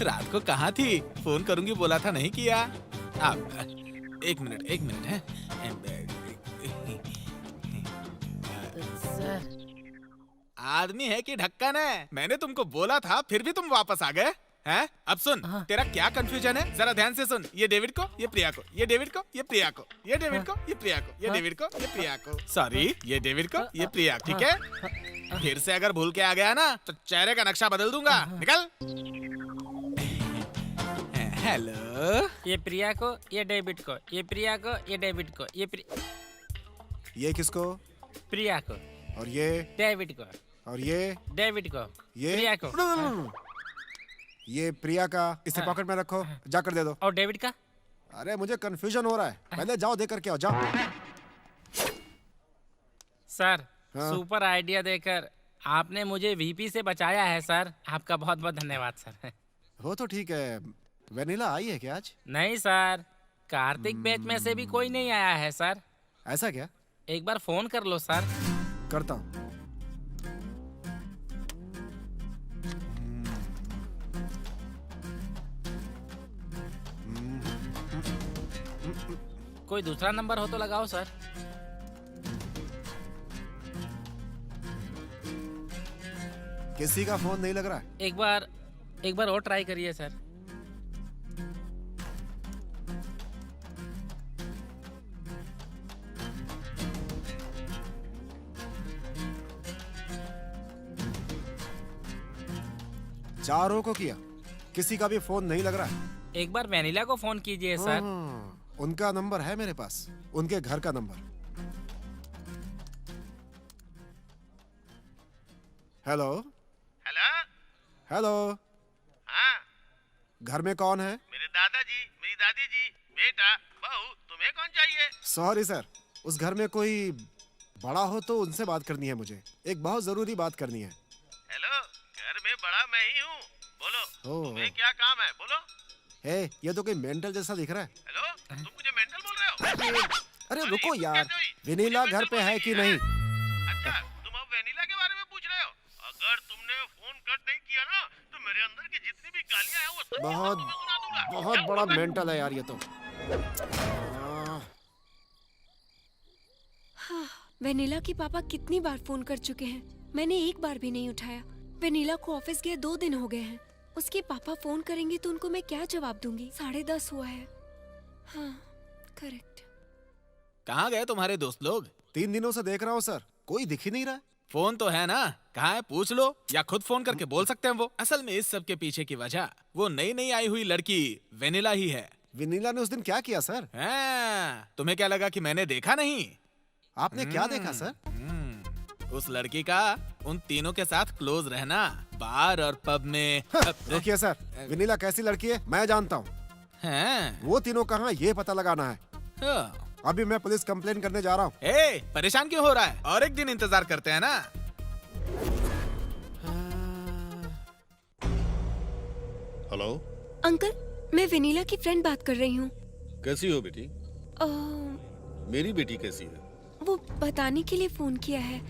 रात को कहाँ थी? फोन करूंगी बोला था, नहीं किया। आप एक मिनट है। सर आदमी है कि ढक्कन है? मैंने तुमको बोला था, फिर भी तुम वापस आ गए हैं? अब सुन, तेरा क्या कंफ्यूजन है? जरा ध्यान से सुन। ये डेविड को, ये प्रिया को, ये डेविड को, ये प्रिया को, ये डेविड को, ये प्रिया को, ये डेविड को, ये प्रिया को। सॉरी, ये डेविड को, ये प्रिया। ठीक है? फिर से अगर भूल के आ गया ना तो चेहरे का नक्शा बदल दूंगा। निकल। हेलो। ये प्रिया को, ये डेविड को, ये प्रिया को, ये डेविड को, ये किसको? प्रिया को। और ये? डेविड को। और ये? डेविड को। ये? प्रिया को। ये प्रिया का। इसे पॉकेट में रखो, जाकर दे दो। और डेविड का? अरे मुझे कंफ्यूजन हो रहा है, पहले जाओ देकर के आओ, जाओ। सर हाँ? सुपर आइडिया देकर आपने मुझे वीपी से बचाया है सर। आपका बहुत बहुत धन्यवाद सर। हो तो ठीक है। वेनिला आई है क्या आज? नहीं सर, कार्तिक बैच में से भी कोई नहीं आया है सर। ऐसा क्या? एक बार फोन कर लो सर। करता हूँ। कोई दूसरा नंबर हो तो लगाओ सर। किसी का फोन नहीं लग रहा है। एक बार और ट्राई करिए सर। चारों को किया, किसी का भी फोन नहीं लग रहा है। एक बार वेनिला को फोन कीजिए सर। उनका नंबर है मेरे पास, उनके घर का नंबर। Hello hello. हेलो, हाँ, घर में कौन है? मेरे दादाजी, मेरी दादी जी, बेटा, बहू, तुम्हें कौन चाहिए? सॉरी सर, उस घर में कोई बड़ा हो तो उनसे बात करनी है मुझे। एक बहुत जरूरी बात करनी है। हेलो, घर में बड़ा मैं ही हूँ, बोलो ओह। तुम्हें क्या काम है, बोलो। हे, ये तो कोई मेंटल जैसा दिख रहा है। हेलो, तुम मुझे मेंटल बोल रहे हो? अरे रुको यार, वेनिला घर पे है कि नहीं? अच्छा, तुम अब वेनिला के बारे में पूछ रहे हो? अगर तुमने फोन कट नहीं किया ना, तो मेरे अंदर की जितनी भी गालियां हैं वो सब बहुत तुम्हें सुना दूंगा। बहुत बड़ा मेंटल है यार ये तो। वेनिला के पापा कितनी बार फोन कर चुके हैं, मैंने एक बार भी नहीं उठाया। वेनिला को ऑफिस गए 2 दिन हो गए हैं। उसके पापा फोन करेंगे तो उनको मैं क्या जवाब दूंगी? 10:30 हुआ है। हाँ, करेक्ट। कहाँ गए तुम्हारे दोस्त लोग? 3 दिनों से देख रहा हूँ सर, कोई दिख ही नहीं रहा। फोन तो है ना, कहाँ है पूछ लो, या खुद फोन करके बोल सकते हैं वो। असल में इस सब के पीछे की वजह वो नई आई हुई लड़की वेनिला ही है। वेनिला ने उस दिन क्या किया सर? तुम्हें क्या लगा कि मैंने देखा नहीं? आपने क्या देखा सर? उस लड़की का उन तीनों के साथ क्लोज रहना, बार और पब में। देखिए सर, वेनिला कैसी लड़की है मैं जानता हूँ। वो तीनों कहाँ ये पता लगाना है। अभी मैं पुलिस कंप्लेन करने जा रहा हूँ। परेशान क्यों हो रहा है? और एक दिन इंतजार करते हैं ना। हेलो अंकल, मैं वेनिला की फ्रेंड बात कर रही हूँ। कैसी हो बेटी? मेरी बेटी कैसी है? वो बताने के लिए फोन किया है,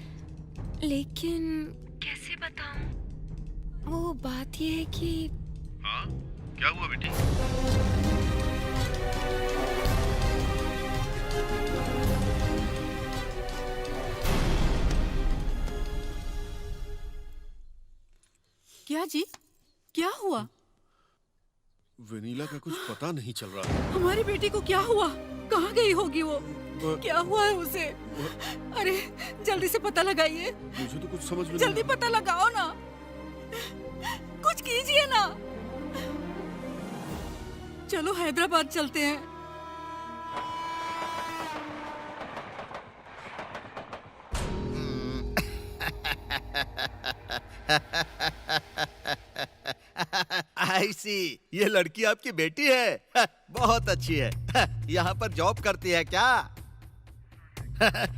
लेकिन कैसे बताऊं? वो बात ये है कि हाँ, क्या हुआ बेटी? क्या जी, क्या हुआ? वेनिला का कुछ पता नहीं चल रहा। हमारी बेटी को क्या हुआ? कहाँ गई होगी वो? क्या हुआ है उसे? अरे जल्दी से पता लगाइए। मुझे तो कुछ समझ में जल्दी पता लगाओ ना, कुछ कीजिए ना। चलो हैदराबाद चलते हैं। आई सी, ये लड़की आपकी बेटी है? बहुत अच्छी है। यहाँ पर जॉब करती है क्या?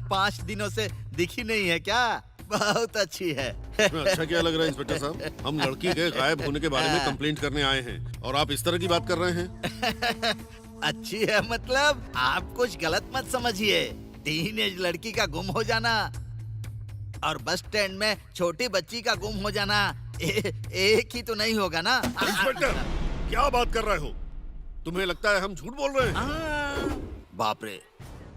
5 दिनों से दिखी नहीं है क्या? बहुत अच्छी है। अच्छा क्या लग रहा है इंस्पेक्टर साहब? हम लड़की के गायब होने के बारे में कंप्लेंट करने आए हैं और आप इस तरह की बात कर रहे हैं। अच्छी है मतलब आप कुछ गलत मत समझिए। टीनेज लड़की का गुम हो जाना और बस स्टैंड में छोटी बच्ची का गुम हो जाना एक ही तो नहीं होगा ना। इंस्पेक्टर, क्या बात कर रहे हो? तुम्हें लगता है हम झूठ बोल रहे हैं? बाप रे,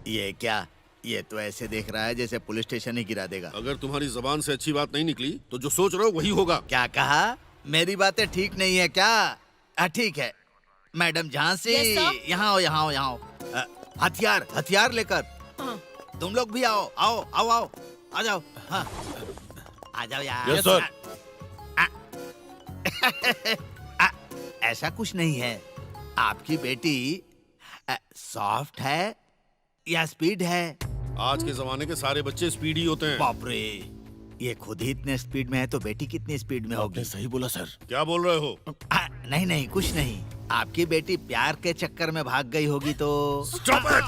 ये क्या? ये तो ऐसे देख रहा है जैसे पुलिस स्टेशन ही गिरा देगा। अगर तुम्हारी जबान से अच्छी बात नहीं निकली तो जो सोच रहे हो वही होगा। क्या कहा? मेरी बातें ठीक नहीं है क्या? ठीक है मैडम झांसी, यहाँ आओ, यहाँ आओ, यहाँ आओ। हथियार हथियार लेकर तुम लोग भी आओ, आओ आओ आओ, आ जाओ। हाँ, आ जाओ यार। Yes sir. ऐसा कुछ नहीं है। आपकी बेटी सॉफ्ट है या स्पीड है? आज के जमाने के सारे बच्चे स्पीडी होते हैं। बाप रे, ये खुद ही इतने स्पीड में है तो बेटी कितनी स्पीड में होगी? सही बोला सर। क्या बोल रहे हो? नहीं नहीं कुछ नहीं। आपकी बेटी प्यार के चक्कर में भाग गई होगी तो। Stop it!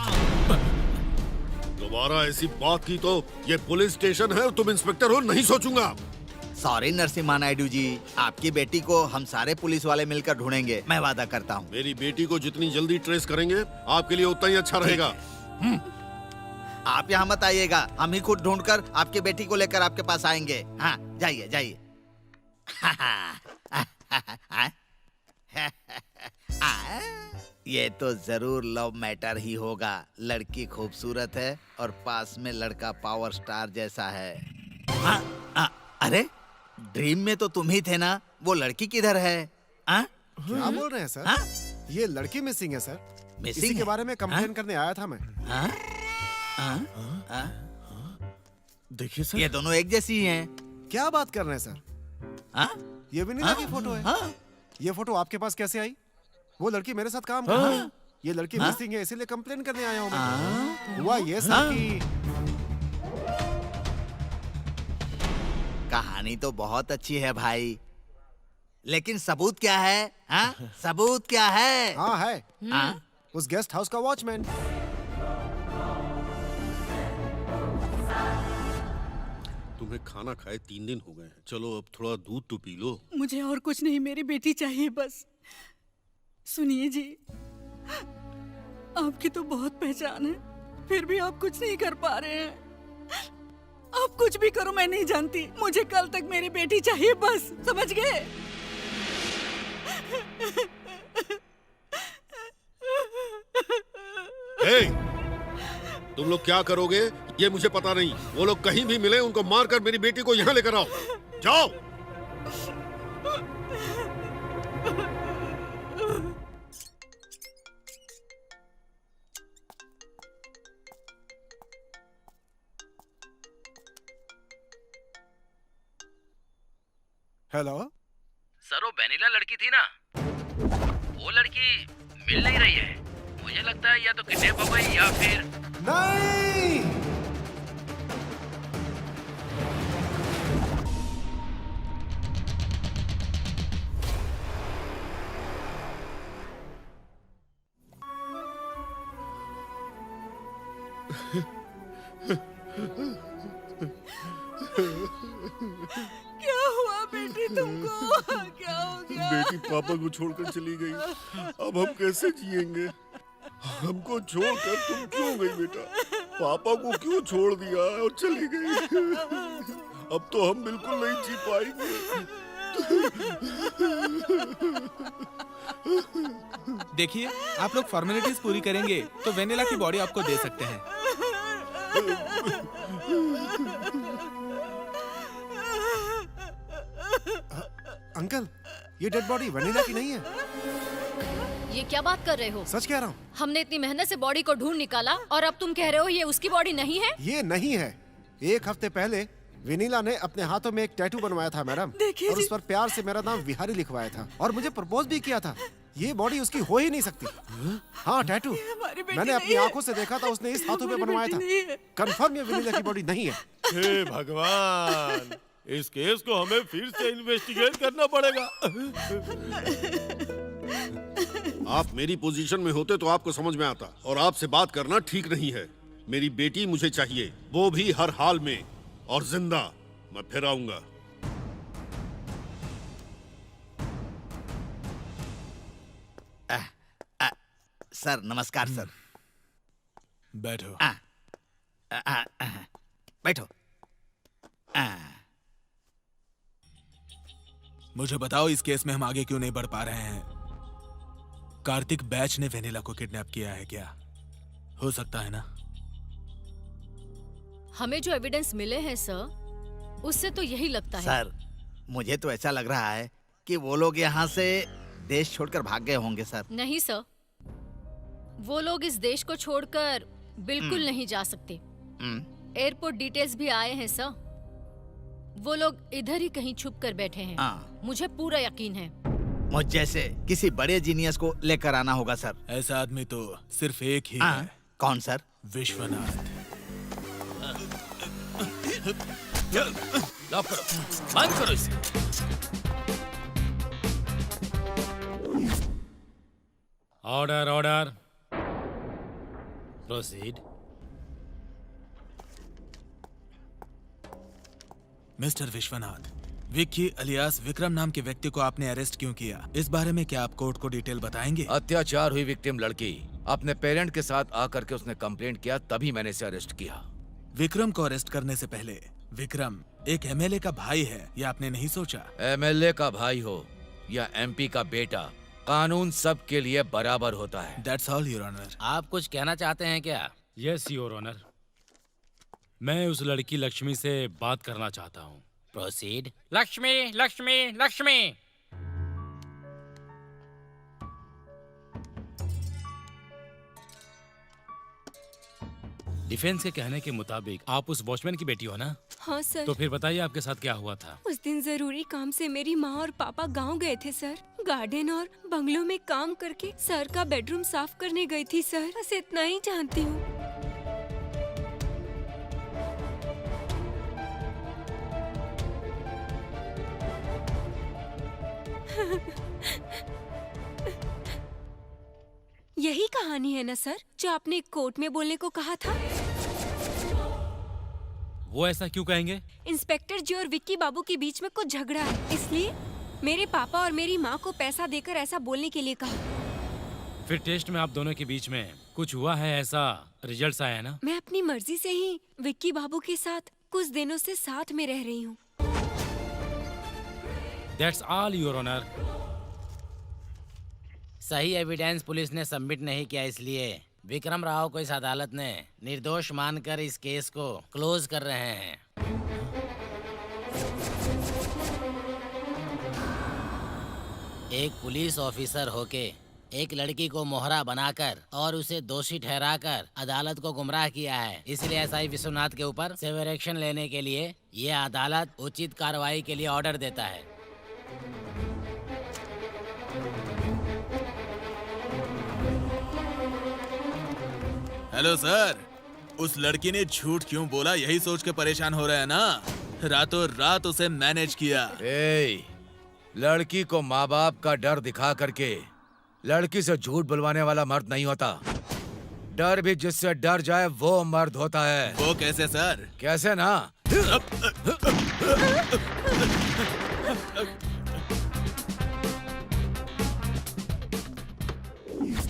दोबारा ऐसी बात की तो ये पुलिस स्टेशन है और तुम इंस्पेक्टर हो, नहीं सोचूंगा। सॉरी नरसिम्हा नायडू जी, आपकी बेटी को हम सारे पुलिस वाले मिलकर ढूंढेंगे, मैं वादा करता हूँ। मेरी बेटी को जितनी जल्दी ट्रेस करेंगे आपके लिए उतना ही अच्छा रहेगा। आप यहाँ मत आइएगा, हम ही खुद ढूंढकर आपकी बेटी को लेकर आपके पास आएंगे। हाँ जाइए जाइए। ये तो जरूर लव मैटर ही होगा। लड़की खूबसूरत है और पास में लड़का पावर स्टार जैसा है। अरे ड्रीम में तो तुम ही थे ना, वो लड़की किधर है? क्या बोल रहे हैं सर? ये लड़की मिसिंग है सर। मिसिंग इसी के है? बारे में कंप्लेन करने आया था मैं। देखिए सर, ये दोनों एक जैसी हैं। क्या बात कर रहे हैं सर? ये विनीला की फोटो है। ये फोटो आपके पास कैसे आई? वो लड़की मेरे साथ काम कर रही है। ये लड़की मिसिंग है, इसीलिए कंप्लेन करने आया हूँ मैं। हुआ ये सर कि कहानी तो बहुत अच्छी है भाई, लेकिन सबूत क्या है? सबूत क्या है? हाँ है, उस गेस्ट हाउस का वॉचमैन। तुम्हें खाना खाए 3 दिन हो गए हैं, चलो अब थोड़ा दूध तो पी लो। मुझे और कुछ नहीं, मेरी बेटी चाहिए बस। सुनिए जी, आपकी तो बहुत पहचान है, फिर भी आप कुछ नहीं कर पा रहे हैं। आप कुछ भी करो, मैं नहीं जानती, मुझे कल तक मेरी बेटी चाहिए बस, समझ गए? हे, तुम लोग क्या करोगे ये मुझे पता नहीं। वो लोग कहीं भी मिले उनको मारकर मेरी बेटी को यहाँ लेकर आओ, जाओ। हेलो सर, वो वेनिला लड़की थी ना, वो लड़की मिल नहीं रही है। मुझे लगता है या तो किडनैप हो गई या फिर नहीं। क्या हुआ बेटी तुमको? क्या हो गया? बेटी पापा को छोड़कर चली गई, अब हम कैसे जिएंगे? हमको छोड़कर तुम क्यों गई बेटा? पापा को क्यों छोड़ दिया और चली गई? अब तो हम बिल्कुल नहीं जी पाएंगे। देखिए, आप लोग फॉर्मेलिटीज पूरी करेंगे तो वेनिला की बॉडी आपको दे सकते हैं। अंकल, ये डेड बॉडी वनीला की नहीं है। ये क्या बात कर रहे हो? सच कह रहा हूँ। हमने इतनी मेहनत से बॉडी को ढूंढ निकाला और अब तुम कह रहे हो ये उसकी बॉडी नहीं है? ये नहीं है। 1 हफ्ते पहले विनीला ने अपने हाथों में एक टैटू बनवाया था मैडम, और उस पर प्यार से मेरा नाम विहारी लिखवाया था और मुझे प्रपोज भी किया था। ये बॉडी उसकी हो ही नहीं सकती। हाँ, टैटू मैंने अपनी आंखों से देखा था, उसने इस हाथों पे बनवाया था। कंफर्म ये विनीला की बॉडी नहीं है। हे भगवान, इस केस को हमें फिर से इन्वेस्टिगेट करना पड़ेगा। आप मेरी पोजीशन में होते तो आपको समझ में आता, और आपसे बात करना ठीक नहीं है। मेरी बेटी मुझे चाहिए, वो भी हर हाल में, और जिंदा। मैं फिर आऊंगा। सर नमस्कार सर। बैठो। बैठो। मुझे बताओ, इस केस में हम आगे क्यों नहीं बढ़ पा रहे हैं? कार्तिक बैच ने वेनिला को किडनैप किया है क्या? हो सकता है ना? हमें जो एविडेंस मिले हैं सर, उससे तो यही लगता है। सर मुझे तो ऐसा लग रहा है कि वो लोग यहाँ से देश छोड़कर भाग गए होंगे सर। नहीं सर, वो लोग इस देश को छोड़कर बिल्कुल नहीं जा सकते। एयरपोर्ट डिटेल्स भी आए हैं सर। वो लोग इधर ही कहीं छुप कर बैठे हैं। मुझे पूरा यकीन है। मुझ जैसे किसी बड़े जीनियस को लेकर आना होगा सर। ऐसा आदमी तो सिर्फ एक ही है। कौन सर? विश्वनाथ। लॉक करो, बंद करो इसे। Order order, proceed. Mister Vishwanath, Vicky alias Vikram नाम के व्यक्ति को आपने अरेस्ट क्यों किया? इस बारे में क्या आप कोर्ट को डिटेल बताएंगे? अत्याचार हुई विक्टिम लड़की अपने पेरेंट के साथ आकर के उसने कंप्लेंट किया, तभी मैंने इसे अरेस्ट किया। विक्रम को अरेस्ट करने से पहले विक्रम एक एमएलए का भाई है, यह आपने नहीं सोचा? एमएलए का भाई हो या एमपी का बेटा, कानून सबके लिए बराबर होता है। That's all your honour. आप कुछ कहना चाहते हैं क्या? यस योर ऑनर, मैं उस लड़की लक्ष्मी से बात करना चाहता हूँ। प्रोसीड। लक्ष्मी लक्ष्मी लक्ष्मी। डिफेंस के कहने के मुताबिक आप उस वॉचमैन की बेटी हो ना? हाँ सर। तो फिर बताइए आपके साथ क्या हुआ था? उस दिन जरूरी काम से मेरी माँ और पापा गांव गए थे सर। गार्डन और बंगलों में काम करके सर का बेडरूम साफ करने गई थी सर। बस इतना ही जानती हूँ। यही कहानी है ना सर जो आपने कोर्ट में बोलने को कहा था? वो ऐसा क्यों कहेंगे? इंस्पेक्टर जी और विक्की बाबू के बीच में कुछ झगड़ा है, इसलिए मेरे पापा और मेरी माँ को पैसा देकर ऐसा बोलने के लिए कहा। फिर टेस्ट में आप दोनों के बीच में कुछ हुआ है, ऐसा रिजल्ट्स आया है ना? मैं अपनी मर्जी से ही विक्की बाबू के साथ कुछ दिनों से साथ में रह रही हूँ। That's all your honour. सही एविडेंस पुलिस ने सबमिट नहीं किया, इसलिए विक्रम राव को इस अदालत ने निर्दोष मानकर इस केस को क्लोज कर रहे हैं। एक पुलिस ऑफिसर होके एक लड़की को मोहरा बनाकर और उसे दोषी ठहराकर अदालत को गुमराह किया है, इसलिए एसआई विश्वनाथ के ऊपर सेवर एक्शन लेने के लिए ये अदालत उचित कार्रवाई के लिए ऑर्डर देता है। हेलो सर, उस लड़की ने झूठ क्यों बोला यही सोच के परेशान हो रहे हैं ना? रातों रात उसे मैनेज किया। लड़की को माँ बाप का डर दिखा करके लड़की से झूठ बुलवाने वाला मर्द नहीं होता। डर भी जिससे डर जाए वो मर्द होता है। वो कैसे सर? कैसे ना?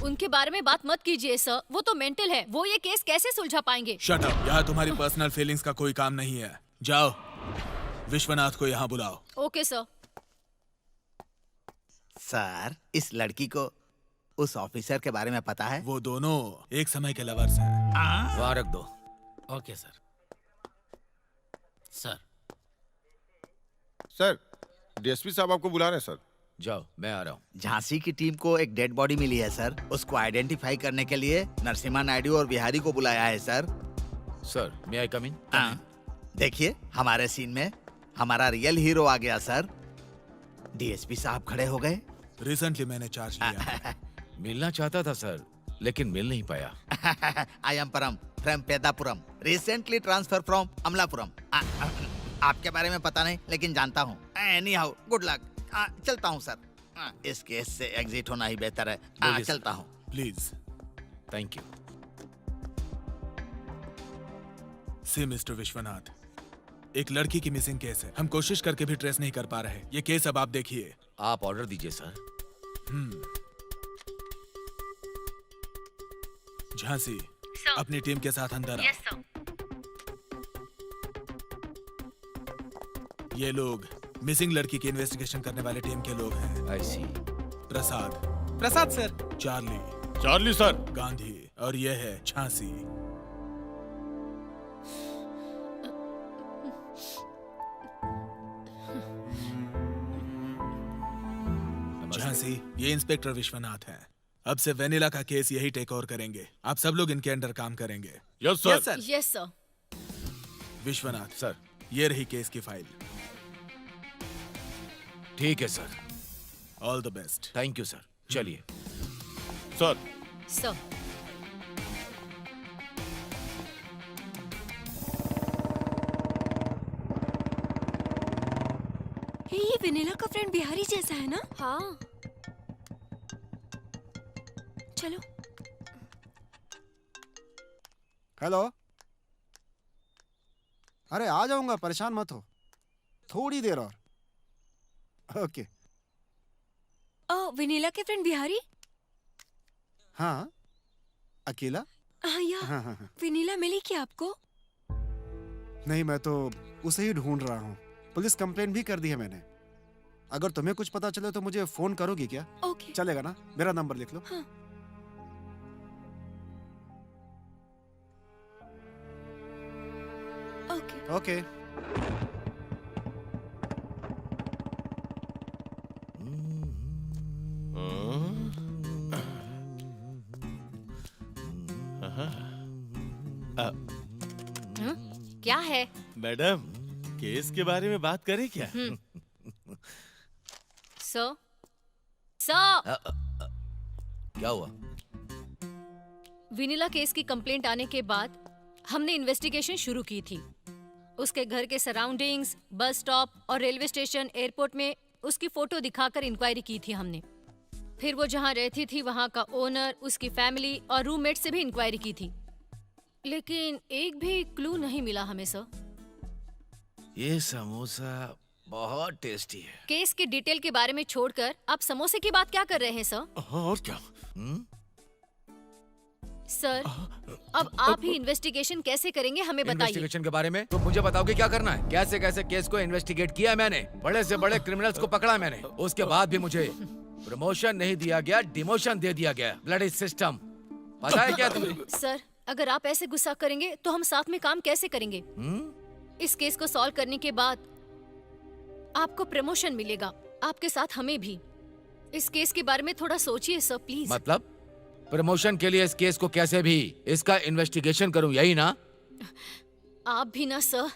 उनके बारे में बात मत कीजिए सर, वो तो मेंटल है। वो ये केस कैसे सुलझा पाएंगे? शट अप, यहाँ तुम्हारी पर्सनल फीलिंग्स का कोई काम नहीं है। जाओ, विश्वनाथ को यहाँ बुलाओ। Okay sir. सर, इस लड़की को उस ऑफिसर के बारे में पता है? वो दोनों एक समय के लवर्स हैं। वहाँ रख दो। Okay sir. Sir sir, DSP साहब आपको बुला रहे हैं सर। जाओ, मैं आ रहा हूँ। झांसी की टीम को एक डेड बॉडी मिली है सर। उसको आइडेंटिफाई करने के लिए नरसिम्हा नायडू और बिहारी को बुलाया है sir. Sir, may I come इन? देखिए, हमारे सीन में हमारा रियल हीरो आ गया सर। डीएसपी साहब खड़े हो गए। रिसेंटली मैंने चार्ज लिया। मिलना चाहता था सर, लेकिन मिल नहीं पाया। I am Param from Peddapuram, recently transfer from Amalapuram. आपके बारे में पता नहीं, लेकिन जानता हूँ। Anyhow, good luck. चलता हूँ सर। इस केस से एग्जिट होना ही बेहतर है। चलता हूँ। Please. Thank you. See mister Vishwanath, एक लड़की की मिसिंग केस है। हम कोशिश करके भी ट्रेस नहीं कर पा रहे। ये केस अब आप देखिए। आप ऑर्डर दीजिए सर। झांसी, अपनी टीम के साथ अंदर आओ। ये लोग मिसिंग लड़की की इन्वेस्टिगेशन करने वाले टीम के लोग हैं। I see. Prasad sir. Charlie sir. Gandhi, और ये है झांसी। झांसी, ये इंस्पेक्टर विश्वनाथ हैं। अब से वेनिला का केस यही टेक ओवर करेंगे। आप सब लोग इनके अंडर काम करेंगे। Yes sir. Yes sir. Vishwanath sir, ये रही केस की फाइल। ठीक है sir. All the best. Thank you sir. चलिए सर। सर, ये वेनिला का फ्रेंड बिहारी जैसा है ना? हाँ। चलो। हेलो। अरे आ जाऊंगा, परेशान मत हो, थोड़ी देर और। ओके। वेनिला के फ्रेंड बिहारी? हाँ, अकेला? हाँ या हाँ हाँ हाँ। वेनिला मिली क्या आपको? नहीं, मैं तो उसे ही ढूंढ रहा हूँ। पुलिस कंप्लेन भी कर दी है मैंने। अगर तुम्हें कुछ पता चले तो मुझे फोन करोगी क्या? ओके। चलेगा ना? मेरा नंबर लिख लो। हाँ। ओके। ओके। क्या है? मैडम, केस के बारे में बात करें क्या? सर क्या हुआ? विनीला केस की कंप्लेंट आने के बाद हमने इन्वेस्टिगेशन शुरू की थी। उसके घर के सराउंडिंग्स, बस स्टॉप और रेलवे स्टेशन, एयरपोर्ट में उसकी फोटो दिखाकर इंक्वायरी की थी हमने। फिर वो जहाँ रहती थी वहाँ का ओनर, उसकी फैमिली और रूममेट से भी इंक्वायरी की थी, लेकिन एक भी क्लू नहीं मिला हमें सर। ये समोसा बहुत टेस्टी है। केस की डिटेल के बारे में छोड़कर आप समोसे की बात क्या कर रहे हैं सर? हाँ, और क्या? सर, अब आप ही इन्वेस्टिगेशन कैसे करेंगे हमें बताइए। इन्वेस्टिगेशन के बारे में तो मुझे बताओगे क्या करना है? कैसे कैसे केस को इन्वेस्टिगेट किया मैंने, बड़े से बड़े क्रिमिनल्स को पकड़ा मैंने, उसके बाद भी मुझे प्रमोशन नहीं दिया गया, डिमोशन दे दिया गया। ब्लडी सिस्टम, पता है क्या तुम्हें? सर, अगर आप ऐसे गुस्सा करेंगे तो हम साथ में काम कैसे करेंगे? इस केस को सॉल्व करने के बाद आपको प्रमोशन मिलेगा, आपके साथ हमें भी। इस केस के बारे में थोड़ा सोचिए सर, प्लीज। मतलब प्रमोशन के लिए इस केस को कैसे भी इसका इन्वेस्टिगेशन करूं, यही ना? आप भी ना सर।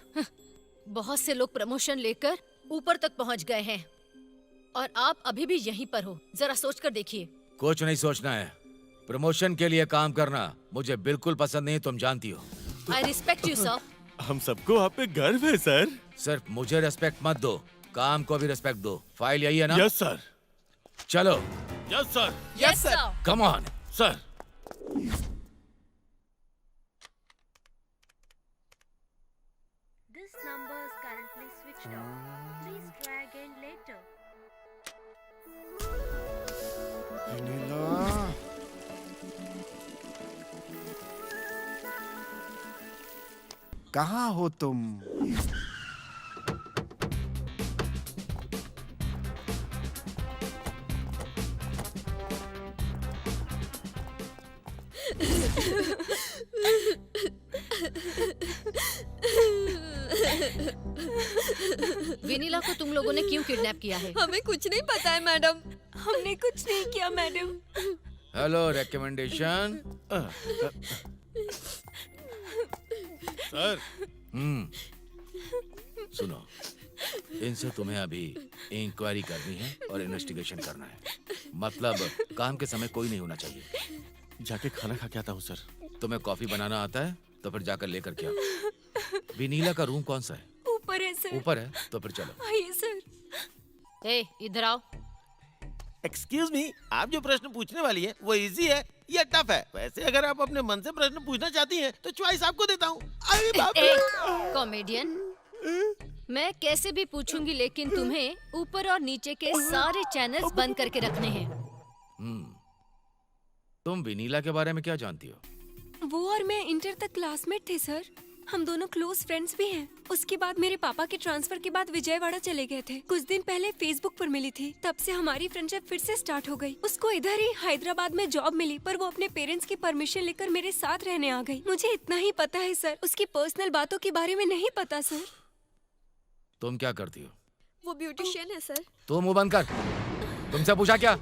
बहुत से लोग प्रमोशन लेकर ऊपर तक पहुंच गए हैं और आप अभी भी यहीं पर हो। जरा सोच कर देखिए। कुछ नहीं सोचना है। प्रमोशन के लिए काम करना मुझे बिल्कुल पसंद नहीं, तुम जानती हो। I respect you sir. हम सबको आप पे गर्व है सर। सिर्फ मुझे रेस्पेक्ट मत दो, काम को भी रेस्पेक्ट दो। फाइल यही है ना? Yes sir. चलो। Yes sir. Yes sir. Come on sir. This number is currently switched off. Please try again later. Vanilla, कहाँ हो तुम? वेनिला को तुम लोगों ने क्यों किडनैप किया है? हमें कुछ नहीं पता है मैडम। हमने कुछ नहीं किया मैडम। Hello recommendation. सर। सुनो, इनसे तुम्हें अभी इंक्वायरी करनी है और इन्वेस्टिगेशन करना है। मतलब काम के समय कोई नहीं होना चाहिए। जाके खाना खा के आता हूँ सर। तुम्हें कॉफी बनाना आता है तो फिर जाकर लेकर के आओ। विनीला का रूम कौन सा है? ऊपर है सर। ऊपर है तो फिर चलो। आइए सर। ए, इधर आओ। एक्सक्यूज मी, आप जो प्रश्न पूछने वाली है वो इजी है या टफ है? वैसे अगर आप अपने मन से प्रश्न पूछना चाहती हैं तो चॉइस आपको देता हूँ। अरे बाप रे! कॉमेडियन, मैं कैसे भी पूछूंगी, लेकिन तुम्हें ऊपर और नीचे के सारे चैनल्स बंद करके रखने हैं। तुम विनीला के बारे में क्या जानती हो? वो और मैं इंटर तक क्लासमेट थे सर। हम दोनों क्लोज फ्रेंड्स भी हैं। उसके बाद मेरे पापा के ट्रांसफर के बाद विजयवाड़ा चले गए थे। कुछ दिन पहले फेसबुक पर मिली थी, तब से हमारी फ्रेंडशिप फिर से स्टार्ट हो गई। उसको इधर ही हैदराबाद में जॉब मिली, पर वो अपने पेरेंट्स की परमिशन लेकर मेरे साथ रहने आ गई। मुझे इतना ही पता है सर, उसकी पर्सनल बातों के बारे में नहीं पता सर। तुम क्या करती हो? वो ब्यूटिशियन है सर। तुम मुंह बंद कर। तुमसे पूछा क्या?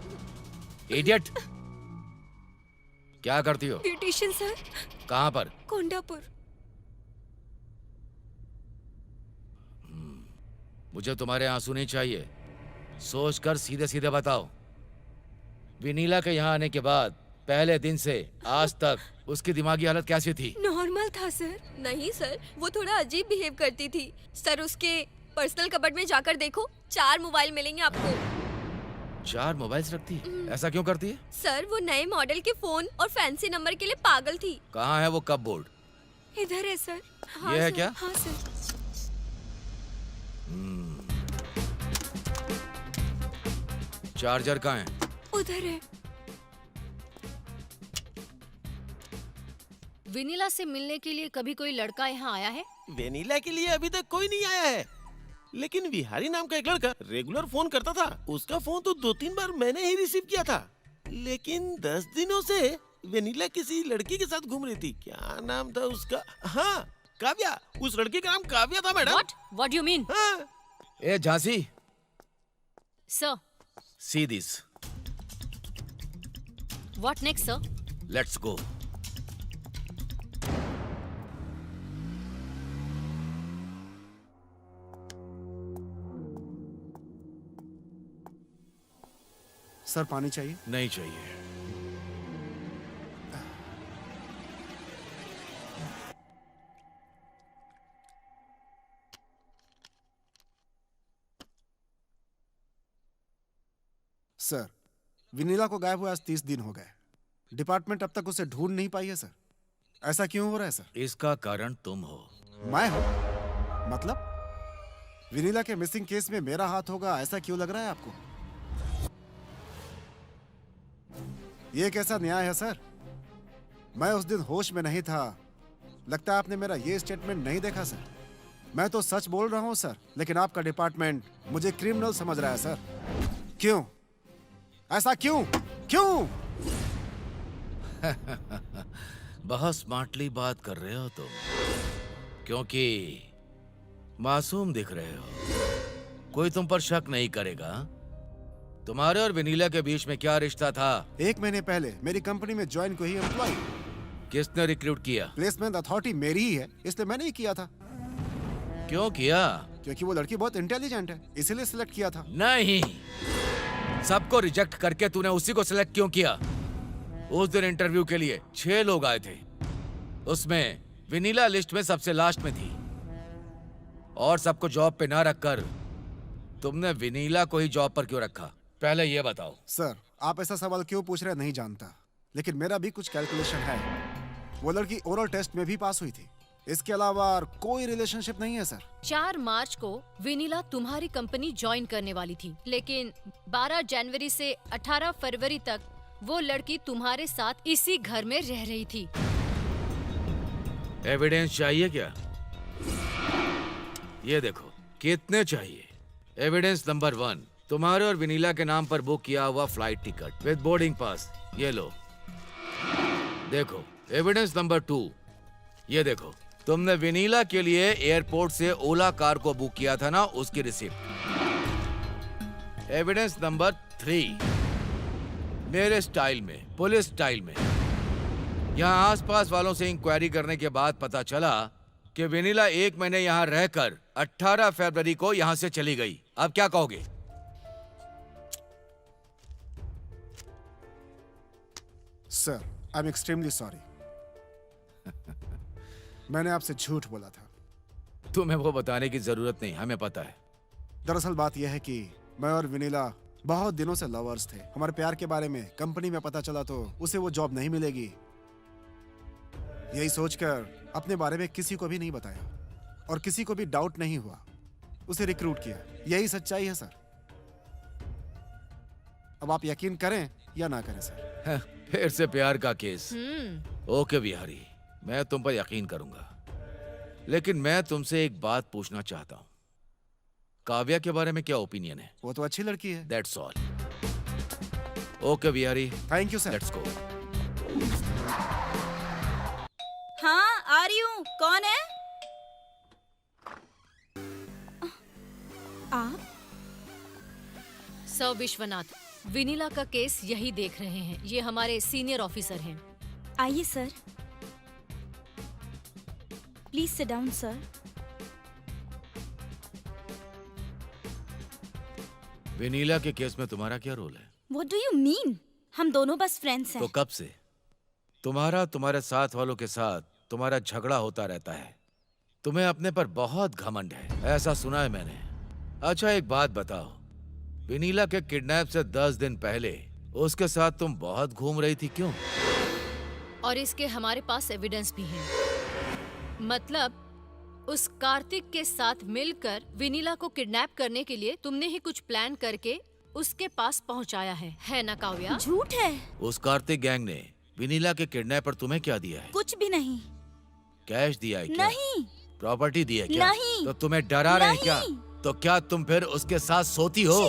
इडियट। क्या करती हो? Beautician sir. कहाँ पर? कोंडापुर। मुझे तुम्हारे आंसू नहीं चाहिए। सोच कर सीधे सीधे बताओ, विनीला के यहाँ आने के बाद पहले दिन से आज तक उसकी दिमागी हालत कैसी थी? नॉर्मल था सर। नहीं सर, वो थोड़ा अजीब बिहेव करती थी सर। उसके पर्सनल कबर्ड में जाकर देखो, 4 मोबाइल मिलेंगे आपको। 4 मोबाइल्स रखती है? ऐसा क्यों करती है? सर वो नए मॉडल के फोन और फैंसी नंबर के लिए पागल थी। कहाँ है वो कपबोर्ड? इधर है सर। ये है सर, क्या? हाँ सर। चार्जर कहाँ है? उधर है। विनीला से मिलने के लिए कभी कोई लड़का यहाँ आया है? वेनिला के लिए अभी तक कोई नहीं आया है, लेकिन विहारी नाम का एक लड़का रेगुलर फोन करता था। उसका फोन तो 2-3 बार मैंने ही रिसीव किया था, लेकिन 10 दिनों से वेनिला किसी लड़की के साथ घूम रही थी। क्या नाम था उसका? हाँ, काव्या। उस लड़की का नाम काव्या था madam. What do you mean? हाँ। ए Jhansi, Sir, see this. what next, sir? Let's go. Sir पानी चाहिए? नहीं चाहिए। सर विनीला को गायब हुए आज 30 दिन हो गए। डिपार्टमेंट अब तक उसे ढूंढ नहीं पाई है सर। ऐसा क्यों हो रहा है सर? इसका कारण तुम हो। मैं हूं? मतलब विनीला के मिसिंग केस में मेरा हाथ होगा, ऐसा क्यों लग रहा है आपको? ये कैसा न्याय है सर? मैं उस दिन होश में नहीं था। लगता है आपने मेरा ये स्टेटमेंट नहीं देखा सर। मैं तो सच बोल रहा हूं सर, लेकिन आपका डिपार्टमेंट मुझे क्रिमिनल समझ रहा है सर। क्यों? ऐसा क्यों? क्यों? बहुत स्मार्टली बात कर रहे हो तुम, क्योंकि मासूम दिख रहे हो। कोई तुम पर शक नहीं करेगा। तुम्हारे और विनीला के बीच में क्या रिश्ता था? 1 महीने पहले मेरी कंपनी में ज्वाइन को ही एम्प्लॉय। किसने रिक्रूट किया? प्लेसमेंट अथॉरिटी मेरी ही है, इसलिए मैंने ही किया था। क्यों किया? क्योंकि वो लड़की बहुत इंटेलिजेंट है, इसीलिए सिलेक्ट किया था। नहीं, सबको रिजेक्ट करके तूने उसी को सिलेक्ट क्यों किया? उस दिन इंटरव्यू के लिए 6 लोग आए थे, उसमें विनीला लिस्ट में सबसे लास्ट में थी। और सबको जॉब पे ना रखकर तुमने विनीला को ही जॉब पर क्यों रखा? पहले ये बताओ। सर आप ऐसा सवाल क्यों पूछ रहे हैं नहीं जानता, लेकिन मेरा भी कुछ कैलकुलेशन है। वो लड़की ओरल टेस्ट में भी पास हुई थी। इसके अलावा और कोई रिलेशनशिप नहीं है सर। 4 मार्च को विनीला तुम्हारी कंपनी ज्वाइन करने वाली थी, लेकिन 12 जनवरी से 18 फरवरी तक वो लड़की तुम्हारे साथ इसी घर में रह रही थी। एविडेंस चाहिए क्या? ये देखो, कितने चाहिए? एविडेंस नंबर 1, तुम्हारे और विनीला के नाम पर बुक किया हुआ flight ticket with boarding pass, ये लो। देखो एविडेंस नंबर 2, ये देखो, तुमने विनीला के लिए एयरपोर्ट से ओला कार को बुक किया था ना, उसकी रिसिप्ट। एविडेंस नंबर 3, मेरे स्टाइल में, पुलिस स्टाइल में, यहाँ आसपास वालों से इंक्वायरी करने के बाद पता चला कि विनीला 1 महीने यहाँ रहकर 18 फरवरी को यहाँ से चली गई। अब क्या कहोगे? Sir I am extremely sorry. मैंने आपसे झूठ बोला था। तुम्हें वो बताने की जरूरत नहीं, हमें पता है। दरअसल बात यह है कि मैं और विनीला बहुत दिनों से लवर्स थे। हमारे प्यार के बारे में कंपनी में पता चला तो उसे वो जॉब नहीं मिलेगी। यही सोचकर अपने बारे में किसी को भी नहीं बताया और किसी को भी डाउट नहीं हुआ, उसे रिक्रूट किया। यही सच्चाई है सर। अब आप यकीन करें या ना करें सर। फिर से प्यार का केस। ओके बिहारी, मैं तुम पर यकीन करूंगा, लेकिन मैं तुमसे एक बात पूछना चाहता हूं। काव्या के बारे में क्या ओपिनियन है? वो तो अच्छी लड़की है। That's all. Okay Bihari, thank you sir. Let's go. हाँ आ रही हूँ। कौन है आप? सर विश्वनाथ, विनीला का केस यही देख रहे हैं। ये हमारे सीनियर ऑफिसर हैं। आइए sir, please sit down sir. Vanila के केस में तुम्हारा क्या रोल है? What do you mean? हम दोनों बस फ्रेंड्स हैं। तो कब से? तुम्हारे साथ वालों के साथ तुम्हारा झगड़ा होता रहता है। तुम्हें अपने पर बहुत घमंड है, ऐसा सुना है मैंने। अच्छा एक बात बताओ, विनीला के किडनैप से 10 दिन पहले उसके साथ तुम बहुत घूम रही थी, क्यों? और इसके हमारे पास एविडेंस भी है। मतलब उस कार्तिक के साथ मिलकर विनीला को किडनैप करने के लिए तुमने ही कुछ प्लान करके उसके पास पहुंचाया है ना काव्या? झूठ है। उस कार्तिक गैंग ने विनीला के किडनैप पर तुम्हें क्या दिया है? कुछ भी नहीं। कैश दिया है क्या? नहीं। प्रॉपर्टी दी है क्या? नहीं। तो तुम्हें डरा रहे हैं क्या? तो क्या तुम फिर उसके साथ सोती हो?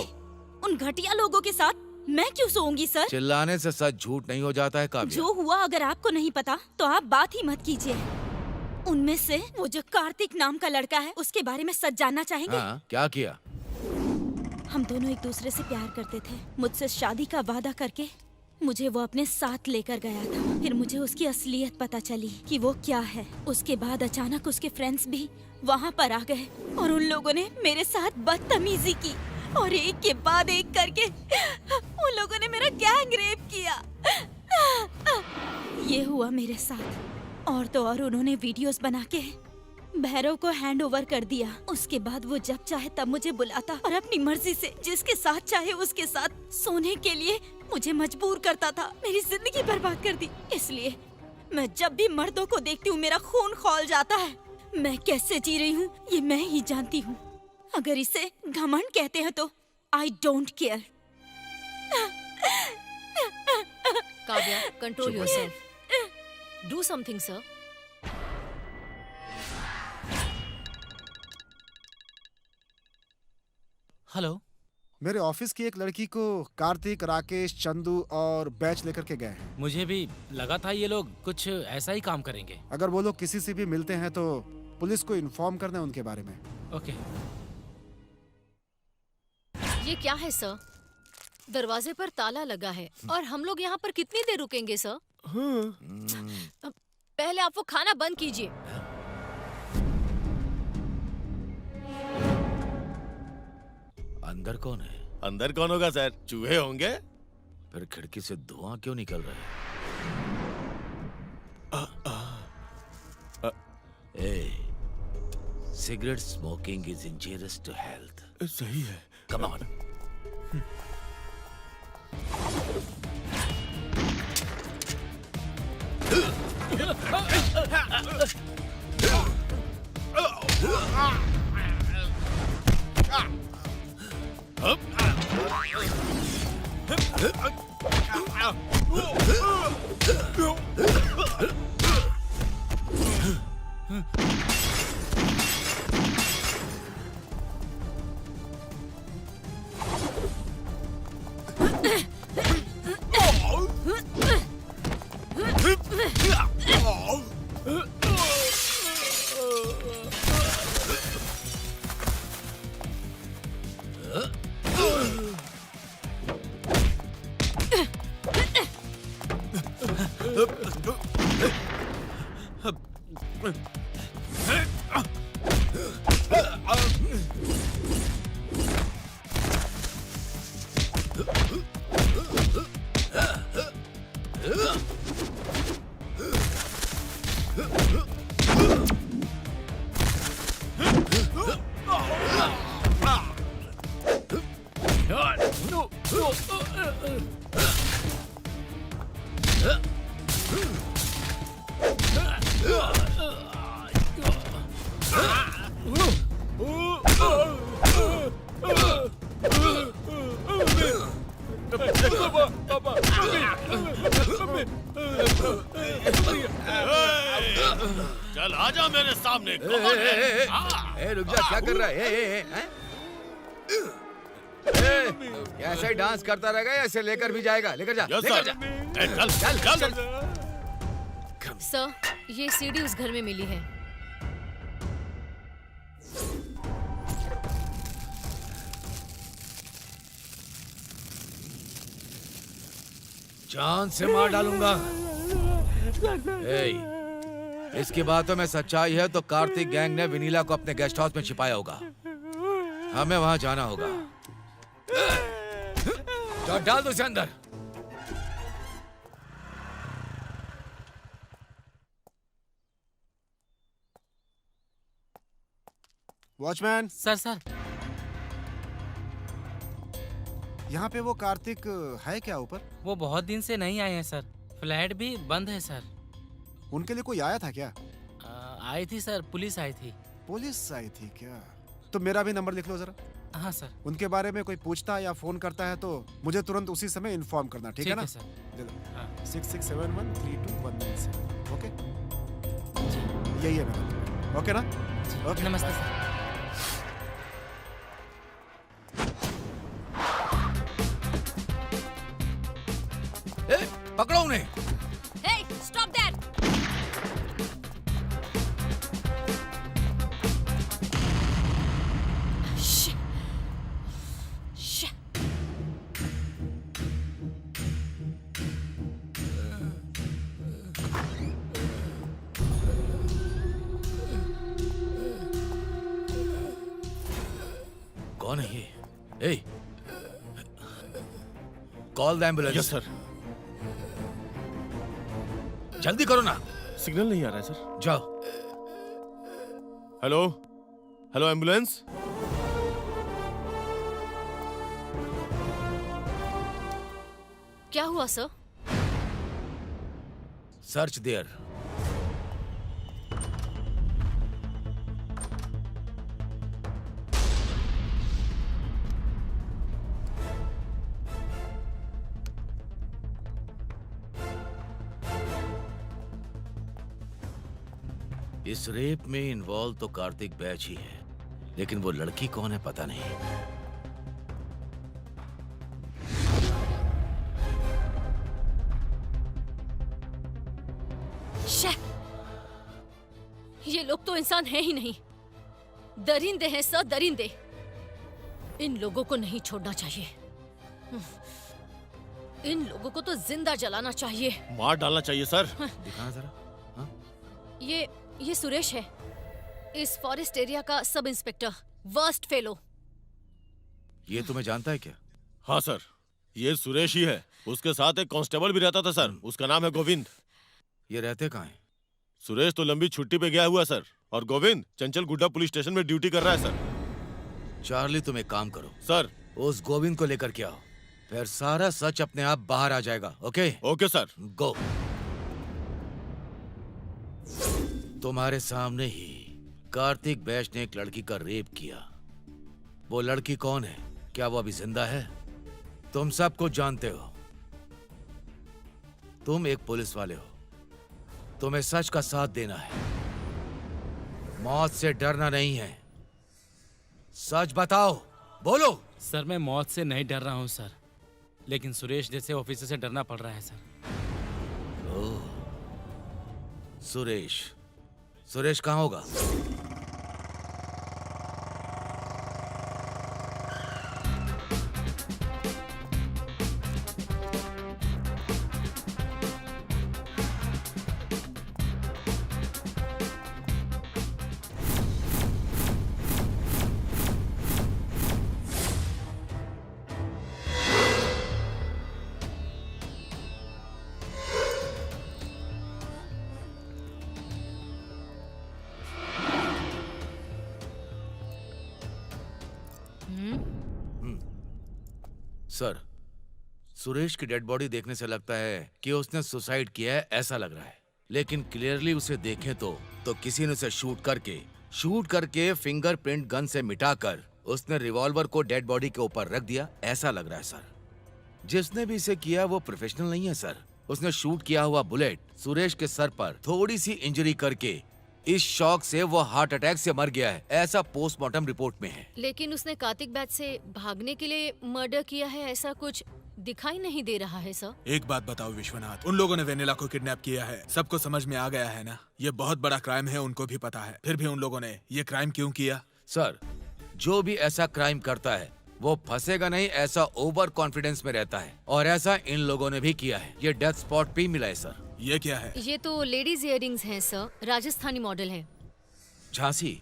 उन घटिया लोगों के साथ मैं क्यों सोऊंगी सर? चिल्लाने से सच झूठ नहीं हो जाता है काव्या। जो हुआ अगर आपको नहीं पता तो आप बात ही मत कीजिए। उनमें से वो जो कार्तिक नाम का लड़का है उसके बारे में सच जानना चाहेंगे? हाँ, क्या किया? हम दोनों एक दूसरे से प्यार करते थे। मुझसे शादी का वादा करके मुझे वो अपने साथ लेकर गया था। फिर मुझे उसकी असलियत पता चली कि वो क्या है। उसके बाद अचानक उसके फ्रेंड्स भी वहाँ पर आ गए और उन लोगों ने मेरे साथ बदतमीजी की और एक के बाद एक करके उन लोगों ने मेरा गैंग रेप किया। ये हुआ मेरे साथ। और तो और उन्होंने वीडियोस बना के भैरव को हैंड ओवर कर दिया। उसके बाद वो जब चाहे तब मुझे बुलाता और अपनी मर्जी से जिसके साथ चाहे उसके साथ सोने के लिए मुझे मजबूर करता था। मेरी जिंदगी बर्बाद कर दी। इसलिए मैं जब भी मर्दों को देखती हूँ मेरा खून खौल जाता है। मैं कैसे जी रही हूँ ये मैं ही जानती हूँ। अगर इसे घमंड कहते हैं तो I don't care. Kavya, control yourself. Do something sir. Hello, मेरे ऑफिस की एक लड़की को कार्तिक, राकेश, चंदू और बैच लेकर के गए हैं। मुझे भी लगा था ये लोग कुछ ऐसा ही काम करेंगे। अगर वो लोग किसी से भी मिलते हैं तो पुलिस को इन्फॉर्म करना उनके बारे में। ओके। ये क्या है सर? दरवाजे पर ताला लगा है और हम लोग यहाँ पर कितनी देर रुकेंगे सर? पहले आप वो खाना बंद कीजिए। अंदर कौन है? अंदर कौन होगा सर? चूहे होंगे। फिर खिड़की से धुआं क्यों निकल रहा है? Cigarette smoking is injurious to health. सही है। Come on. चल आजा मेरे सामने। कौन है? रुक जा, क्या कर रहा है? ऐसे ही डांस करता रहेगा या इसे लेकर भी जाएगा? लेकर जा, लेकर जा। चल चल चल। सर, ये सीडी उस घर में मिली है। जान से मार डालूंगा। इसकी बातों में सच्चाई है तो कार्तिक गैंग ने विनीला को अपने गेस्ट हाउस में छिपाया होगा। हमें वहां जाना होगा। तो डाल दो उसे अंदर। वॉचमैन। सर। यहाँ पे वो कार्तिक है क्या ऊपर? वो बहुत दिन से नहीं आए हैं सर। फ्लैट भी बंद है सर। उनके लिए कोई आया था क्या? आई थी सर, पुलिस आई थी। पुलिस आई थी क्या? तो मेरा भी नंबर लिख लो जरा। हाँ सर। उनके बारे में कोई पूछता या फोन करता है तो मुझे तुरंत उसी समय इन्फॉर्म करना, ठीक है ना? सर। दे दो। 66713211। ओके, यही है मेरा। ओके ना? ओके, नमस्ते सर। पकड़ो उन्हें। Hey, stop that! Shit. Shit. कौन है ये? ए, call the ambulance. Yes sir. जल्दी करो ना। सिग्नल नहीं आ रहा है सर। जाओ। Hello, hello ambulance. क्या हुआ सर? Search there. इस रेप में इन्वॉल्व तो कार्तिक बैच ही है, लेकिन वो लड़की कौन है पता नहीं। ये लोग तो इंसान है ही नहीं, दरिंदे हैं सर, दरिंदे। इन लोगों को नहीं छोड़ना चाहिए। इन लोगों को तो जिंदा जलाना चाहिए। मार डालना चाहिए सर। दिखा जरा। हाँ? ये सुरेश है, इस फॉरेस्ट एरिया का सब इंस्पेक्टर, वर्स्ट फेलो। ये तुम्हें जानता है क्या? हाँ सर, ये सुरेश ही है। उसके साथ एक कांस्टेबल भी रहता था सर, उसका नाम है गोविंद। ये रहते कहाँ हैं? सुरेश तो लंबी छुट्टी पे गया हुआ सर, और गोविंद चंचल गुड्डा पुलिस स्टेशन में ड्यूटी कर रहा है सर। चार्ली, तुम एक काम करो सर, उस गोविंद को लेकर के आओ, फिर सारा सच अपने आप बाहर आ जाएगा। ओके? Okay sir. गो। तुम्हारे सामने ही कार्तिक बैच ने एक लड़की का रेप किया। वो लड़की कौन है? क्या वो अभी जिंदा है? तुम सब कुछ जानते हो। तुम एक पुलिस वाले हो, तुम्हें सच का साथ देना है, मौत से डरना नहीं है। सच बताओ, बोलो। सर, मैं मौत से नहीं डर रहा हूँ सर, लेकिन सुरेश जैसे ऑफिसर से डरना पड़ रहा है सर। ओह, सुरेश। सुरेश कहाँ होगा? सर, सुरेश की डेड बॉडी देखने से लगता है कि उसने सुसाइड किया है, ऐसा लग रहा है। लेकिन क्लियरली उसे देखें तो किसी ने उसे शूट करके फिंगरप्रिंट गन से मिटाकर उसने रिवॉल्वर को डेड बॉडी के ऊपर रख दिया, ऐसा लग रहा है सर। जिसने भी इसे किया वो प्रोफेशनल नहीं है सर। उसने शूट किया हुआ बुलेट सुरेश के सर पर थोड़ी सी इंजरी करके इस शॉक से वो हार्ट अटैक से मर गया है, ऐसा पोस्टमार्टम रिपोर्ट में है। लेकिन उसने कार्तिक बैच से भागने के लिए मर्डर किया है, ऐसा कुछ दिखाई नहीं दे रहा है सर। एक बात बताओ विश्वनाथ, उन लोगों ने वेनिला को किडनैप किया है, सबको समझ में आ गया है ना? ये बहुत बड़ा क्राइम है, उनको भी पता है, फिर भी उन लोगों ने ये क्राइम क्यों किया? सर, जो भी ऐसा क्राइम करता है वो फंसेगा नहीं, ऐसा ओवर कॉन्फिडेंस में रहता है, और ऐसा इन लोगों ने भी किया है। ये डेथ स्पॉट पे मिला है सर। ये क्या है? ये तो लेडीज इयररिंग्स हैं सर, राजस्थानी मॉडल है। झांसी,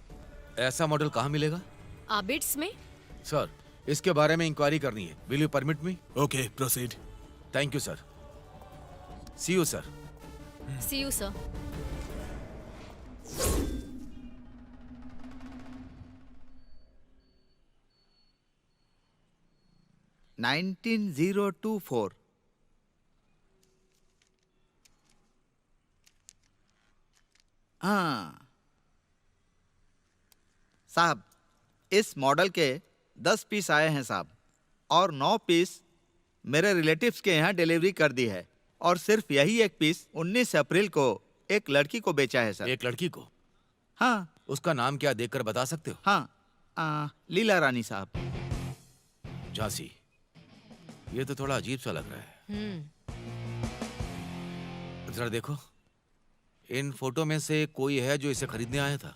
ऐसा मॉडल कहाँ मिलेगा? आबिड्स में। सर, इसके बारे में इंक्वायरी करनी है। Will you permit me? Okay, proceed. Thank you sir. See you sir. See you sir. 19,024। हाँ साहब, इस मॉडल के 10 पीस आए हैं साहब, और 9 पीस मेरे रिलेटिव्स के यहाँ डिलीवरी कर दी है, और सिर्फ यही एक पीस 19 अप्रैल को एक लड़की को बेचा है सर। एक लड़की को? हाँ। उसका नाम क्या देखकर बता सकते हो? हाँ, लीला रानी साहब। झांसी, ये तो थोड़ा अजीब सा लग रहा है। जरा देखो, इन फोटो में से कोई है जो इसे खरीदने आया था?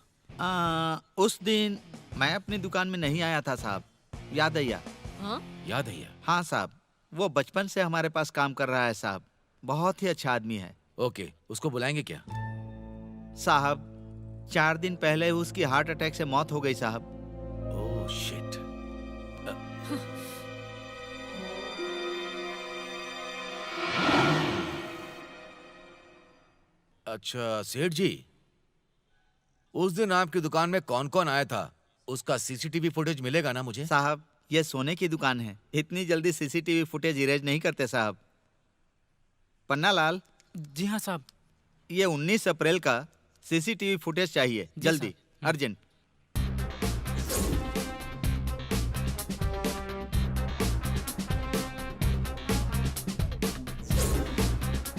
उस दिन मैं अपनी दुकान में नहीं आया था साहब, यादैया। हाँ? यादैया? हाँ साहब, वो बचपन से हमारे पास काम कर रहा है साहब, बहुत ही अच्छा आदमी है। ओके, उसको बुलाएंगे क्या? साहब, 4 दिन पहले उसकी हार्ट अटैक से मौत हो गई साहब। Oh shit. अच्छा सेठ जी, उस दिन आपकी दुकान में कौन कौन आया था, उसका सीसीटीवी फुटेज मिलेगा ना मुझे? साहब, ये सोने की दुकान है, इतनी जल्दी सीसीटीवी फुटेज इरेज नहीं करते साहब। पन्ना लाल। जी हाँ साहब। ये 19 अप्रैल का सीसीटीवी फुटेज चाहिए, जल्दी, अर्जेंट।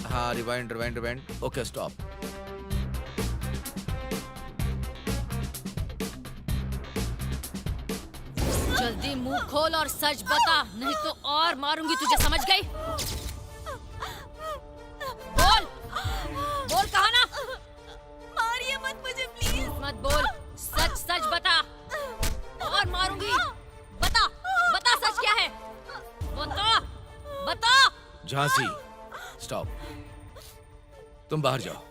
हाँ, rewind rewind rewind. Okay stop. जल्दी मुंह खोल और सच बता, नहीं तो और मारूंगी तुझे, समझ गई? बोल, बोल कहा ना? मारिए मत मुझे प्लीज। मत बोल, सच सच बता और मारूंगी। बता, बता सच क्या है? बता, बता। झांसी, स्टॉप। तुम बाहर जाओ,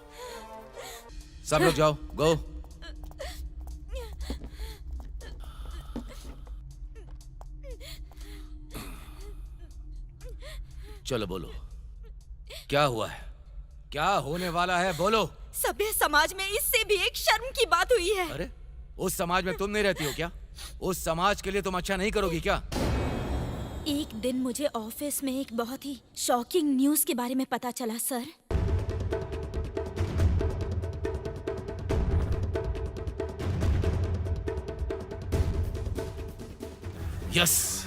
सब लोग जाओ, गो। चलो बोलो, क्या हुआ है, क्या होने वाला है, बोलो। सभ्य समाज में इससे भी एक शर्म की बात हुई है। अरे, उस समाज में तुम नहीं रहती हो क्या? उस समाज के लिए तुम अच्छा नहीं करोगी क्या? एक दिन मुझे ऑफिस में एक बहुत ही शॉकिंग न्यूज के बारे में पता चला sir. Yes.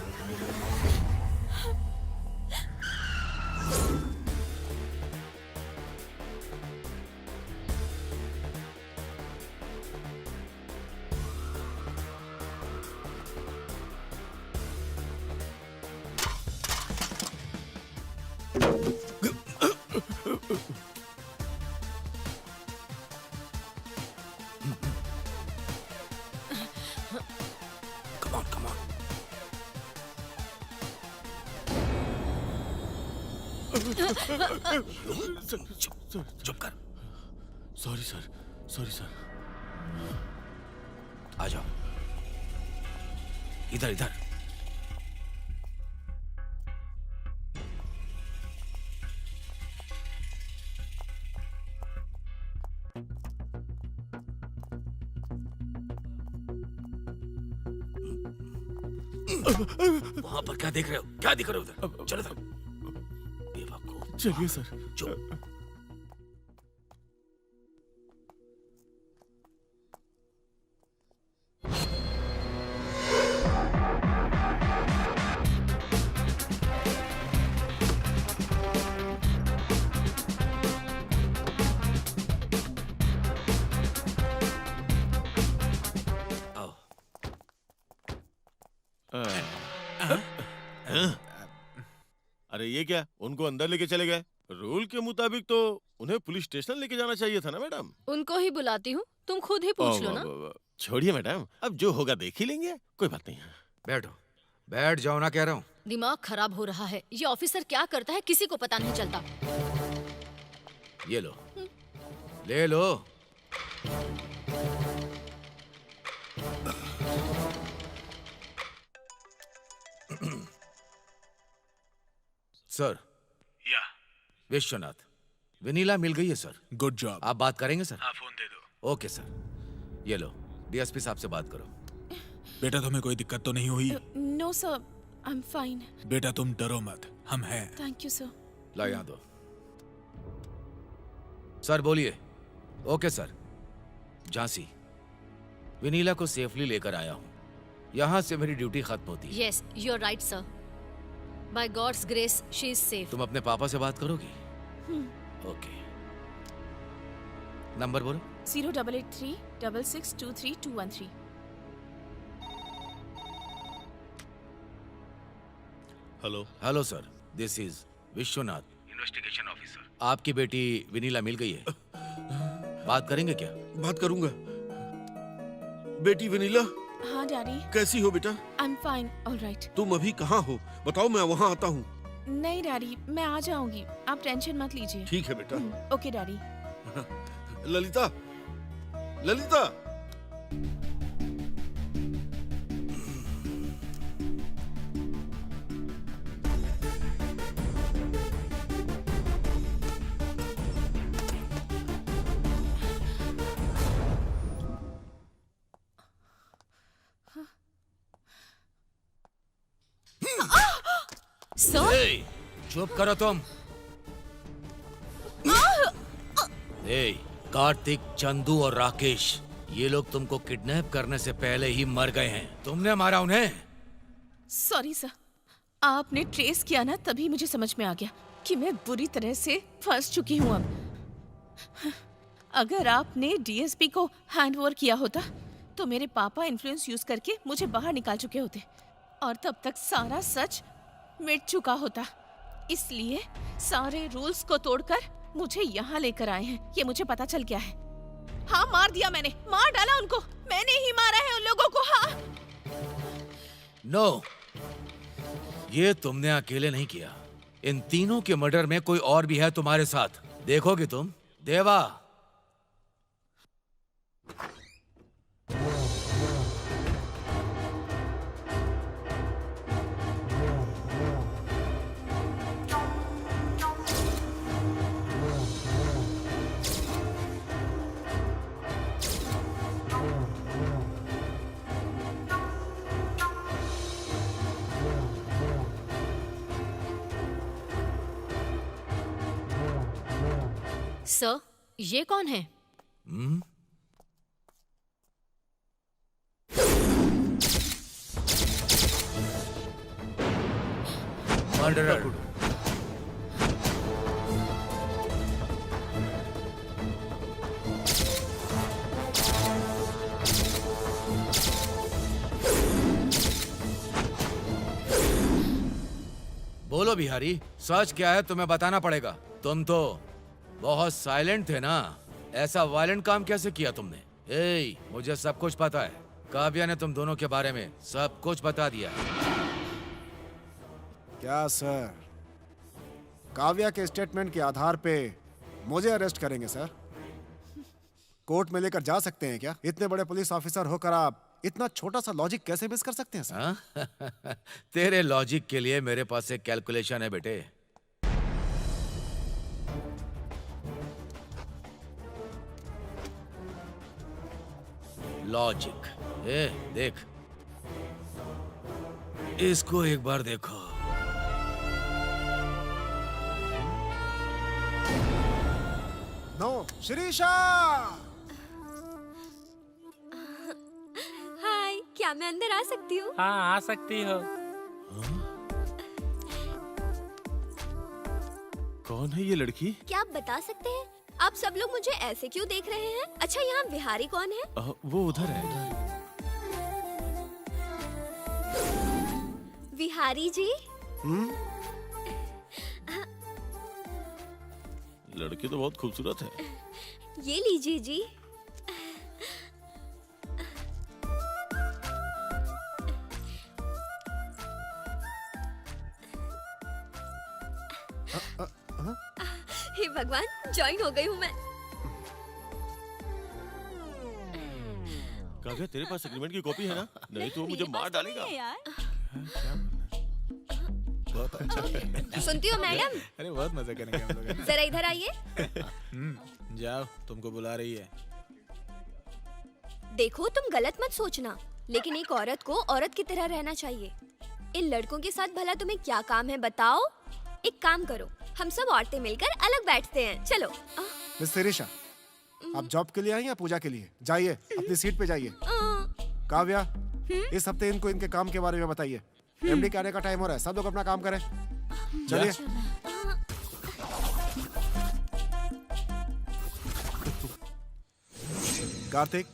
Come on, come on. चुप कर। Sorry sir, sorry sir. आ जाओ, इधर इधर। वहां पर क्या देख रहे हो, क्या दिख रहे हो उधर? चलो इधर। बेवकूफ। चलिए सर। चुप। अरे ये क्या, उनको अंदर लेके चले गए? रूल के मुताबिक तो उन्हें पुलिस स्टेशन लेके जाना चाहिए था ना मैडम। उनको ही बुलाती हूँ, तुम खुद ही पूछ लो ना। छोड़िए मैडम, अब जो होगा देख ही लेंगे, कोई बात नहीं। बैठो, बैठ जाओ ना कह रहा हूँ। दिमाग खराब हो रहा है, ये ऑफिसर क्या करता है किसी को पता नहीं चलता। ये लो, ले लो। सर। या विश्वनाथ, वेनिला मिल गई है सर। Good job. आप बात करेंगे सर? हाँ, फोन दे दो। Okay sir. ये लो, डीएसपी साहब से बात करो। बेटा, तुम्हें कोई दिक्कत तो नहीं हुई? No sir, I am fine. बेटा तुम डरो मत, हम हैं। Thank you sir. ला यहाँ दो। सर बोलिए। Okay sir. झांसी, विनीला को सेफली लेकर आया हूँ। यहाँ से मेरी ड्यूटी खत्म होती है। Yes, you are right sir. By God's grace she is safe. तुम अपने पापा से बात करोगी? ओके। नंबर बोलो। 08836623 hello. Hello sir, this is Vishwanath, investigation officer. आपकी बेटी विनीला मिल गई है। बात करेंगे क्या? बात करूंगा। बेटी विनीला, हाँ डैडी। कैसी हो बेटा? आई एम फाइन, ऑलराइट। तुम अभी कहाँ हो? बताओ, मैं वहाँ आता हूँ। नहीं डैडी, मैं आ जाऊंगी, आप टेंशन मत लीजिए। ठीक है बेटा। Okay daddy. Lalita, Lalita. Sir, ए, चुप करो तुम। ए, कार्तिक, चंदू और राकेश, ये लोग तुमको किडनैप करने से पहले ही मर गए हैं। तुमने मारा उन्हें। सॉरी सर, आपने ट्रेस किया ना, तभी मुझे समझ में आ गया कि मैं बुरी तरह से फंस चुकी हूँ अब। अगर आपने डीएसपी को हैंडओवर किया होता तो मेरे पापा इन्फ्लुएंस यूज करके मुझे बाहर निकाल चुके होते और तब तक सारा सच मिट चुका होता। इसलिए सारे रूल्स को तोड़कर मुझे यहाँ लेकर आए हैं, ये मुझे पता चल गया है। हाँ, मार दिया मैंने, मार डाला उनको, मैंने ही मारा है उन लोगों को। हाँ। नो, ये तुमने अकेले नहीं किया। इन तीनों के मर्डर में कोई और भी है तुम्हारे साथ। देखोगे तुम। देवा, सर, ये कौन है? मर्डरर। बोलो बिहारी, सच क्या है तुम्हें बताना पड़ेगा। तुम तो बहुत साइलेंट थे ना, ऐसा वायलेंट काम कैसे किया तुमने? ए, मुझे सब कुछ पता है। काव्या ने तुम दोनों के बारे में सब कुछ बता दिया। क्या सर, काव्या के स्टेटमेंट के आधार पे मुझे अरेस्ट करेंगे सर? कोर्ट में लेकर जा सकते हैं क्या? इतने बड़े पुलिस ऑफिसर होकर आप इतना छोटा सा लॉजिक कैसे मिस कर सकते हैं सर? तेरे लॉजिक के लिए मेरे पास एक कैलकुलेशन है बेटे। लॉजिक, ए देख, इसको एक बार देखो। नो, शिरीषा! हाय, क्या मैं अंदर आ सकती हूँ? हाँ, आ सकती हो। कौन है ये लड़की? क्या आप बता सकते हैं? आप सब लोग मुझे ऐसे क्यों देख रहे हैं? अच्छा, यहाँ बिहारी कौन है? वो उधर है। बिहारी जी? लड़की तो बहुत खूबसूरत है। ये लीजिए जी। हे भगवान, ज्वाइन हो गई हूँ मैं। काव्या, तेरे पास एग्रीमेंट की कॉपी है ना? नहीं तो वो मुझे मार डालेगा। बहुत अच्छा। सुनती हो मैडम? अरे बहुत मजा करेंगे हम लोग। जरा इधर आइए। जाओ, तुमको बुला रही है। देखो, तुम गलत मत सोचना, लेकिन एक औरत को औरत की तरह रहना चाहिए। इन लड़कों के साथ भला तुम्हें क्या काम है बताओ? एक काम करो, हम सब औरतें मिलकर अलग बैठते हैं, चलो। मिस शिरीषा, आप जॉब के लिए आई या पूजा के लिए? जाइए अपनी सीट पे जाइए। काव्या, इस हफ्ते इनको इनके काम के बारे में बताइए। एमडी के आने का टाइम हो रहा है, सब लोग अपना काम करें। चलिए। कार्तिक,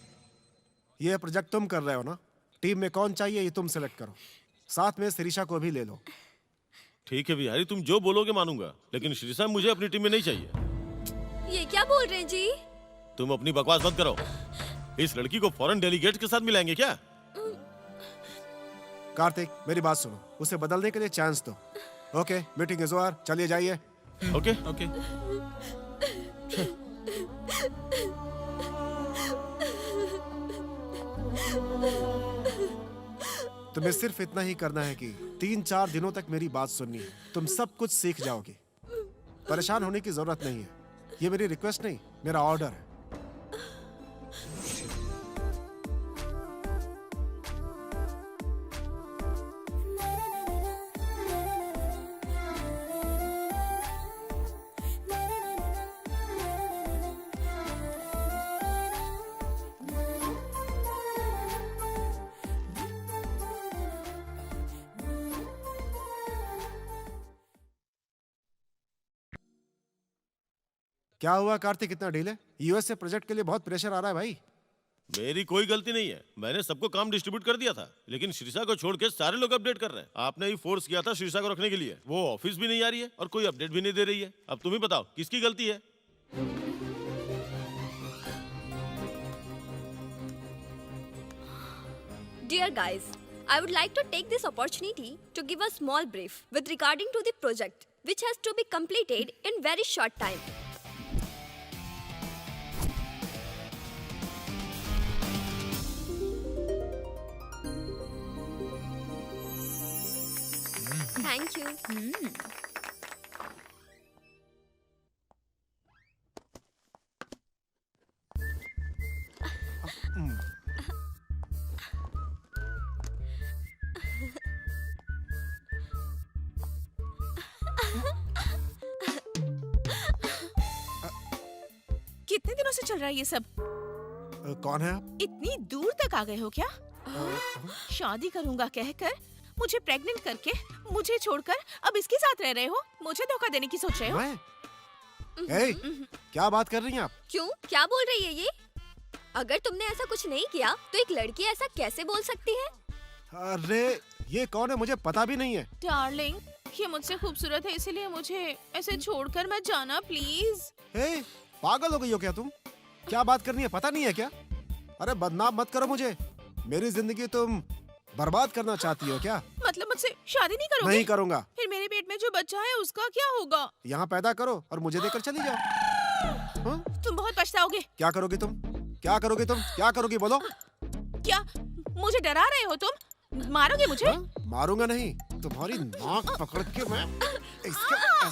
ये प्रोजेक्ट तुम कर रहे हो ना? टीम में कौन चाहिए ये तुम सेलेक्ट करो, साथ में शिरीषा को भी ले लो। ठीक है बिहारी, तुम जो बोलोगे मानूंगा, लेकिन शिरीषा मुझे अपनी टीम में नहीं चाहिए। ये क्या बोल रहे हैं जी? तुम अपनी बकवास मत करो। इस लड़की को फॉरेन डेलीगेट के साथ मिलाएंगे क्या? कार्तिक, मेरी बात सुनो, उसे बदलने के लिए चांस दो। ओके, मीटिंग इज ओवर, चलिए जाइए। Okay okay. तुम्हें सिर्फ इतना ही करना है कि 3-4 दिनों तक मेरी बात सुननी है। तुम सब कुछ सीख जाओगे। परेशान होने की जरूरत नहीं है। ये मेरी रिक्वेस्ट नहीं, मेरा ऑर्डर है। क्या हुआ कार्तिक, इतना डीले? यूएसए प्रोजेक्ट के लिए बहुत प्रेशर आ रहा है भाई। मेरी कोई गलती नहीं है, मैंने सबको काम डिस्ट्रीब्यूट कर दिया था, लेकिन शिरीषा को छोड़ के सारे लोग अपडेट कर रहे हैं। आपने ही फोर्स किया था शिरीषा को रखने के लिए। वो ऑफिस भी नहीं आ रही है और कोई अपडेट भी नहीं दे रही है। अब तुम ही बताओ किसकी गलती है? Dear guys, I would like to take this opportunity to give a small brief with regarding to the project, which has to be completed in very short time. Thank you. कितने दिनों से चल रहा है ये सब? कौन है आप? इतनी दूर तक आ गए हो क्या? शादी करूंगा कहकर मुझे प्रेग्नेंट करके मुझे छोड़कर अब इसके साथ रह रहे हो? मुझे धोखा देने की सोच रहे हो? ए, क्या बात कर रही हैं आप? क्यों? क्या बोल रही है ये? अगर तुमने ऐसा कुछ नहीं किया तो एक लड़की ऐसा कैसे बोल सकती है? अरे ये कौन है, मुझे पता भी नहीं है। डार्लिंग, ये मुझसे खूबसूरत है, इसीलिए मुझे ऐसे छोड़कर मत जाना प्लीज। ए, पागल हो गई हो क्या तुम? क्या बात करनी है, पता नहीं है क्या? अरे बदनाम मत करो मुझे। मेरी जिंदगी तुम बर्बाद करना चाहती हो क्या? मतलब मुझसे शादी नहीं करोगे? नहीं करूंगा। फिर मेरे पेट में जो बच्चा है उसका क्या होगा? यहाँ पैदा करो और मुझे देकर चली जाओ। हाँ? तुम बहुत पछताओगे। क्या करोगी तुम? क्या करोगी तुम? क्या करोगी बोलो? क्या मुझे डरा रहे हो तुम? मारोगे मुझे? मारूंगा नहीं, तुम्हारी नाक पकड़ के मैं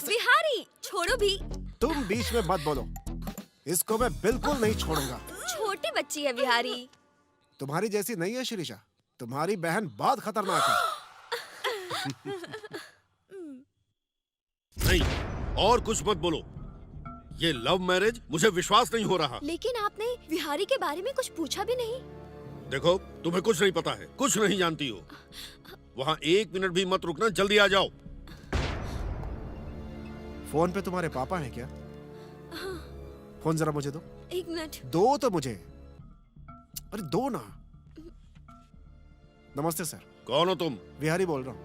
बिहारी, छोड़ो भी। तुम बीच में मत बोलो, इसको मैं बिल्कुल नहीं छोड़ूंगा। छोटी बच्ची है बिहारी। तुम्हारी जैसी नहीं है शिरीषा, तुम्हारी बहन बहुत खतरनाक है। नहीं, और कुछ मत बोलो। ये लव मैरिज मुझे विश्वास नहीं हो रहा। लेकिन आपने बिहारी के बारे में कुछ पूछा भी नहीं। देखो, तुम्हें कुछ नहीं पता है, कुछ नहीं जानती हो। वहाँ 1 मिनट भी मत रुकना, जल्दी आ जाओ। फोन पे तुम्हारे पापा हैं क्या? फोन जरा मुझे दो। 1 मिनट। दो तो मुझे। अरे दो ना। नमस्ते सर। कौन हो तुम? बिहारी बोल रहा हूँ।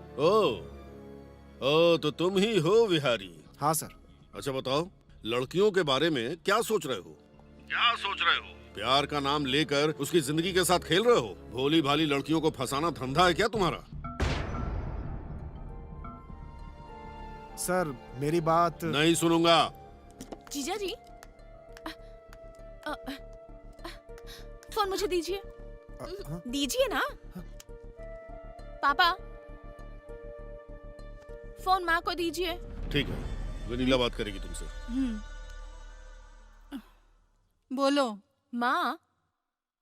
ओ, तो तुम ही हो बिहारी? हाँ सर। अच्छा बताओ, लड़कियों के बारे में क्या सोच रहे हो? क्या सोच रहे हो? प्यार का नाम लेकर उसकी जिंदगी के साथ खेल रहे हो? भोली भाली लड़कियों को फंसाना धंधा है क्या तुम्हारा? सर मेरी बात नहीं सुनूंगा। जीजा जी, फोन मुझे दीजिए। दीजिए ना। पापा, फोन माँ को दीजिए। ठीक है, वनीला बात करेगी तुमसे। बोलो। माँ,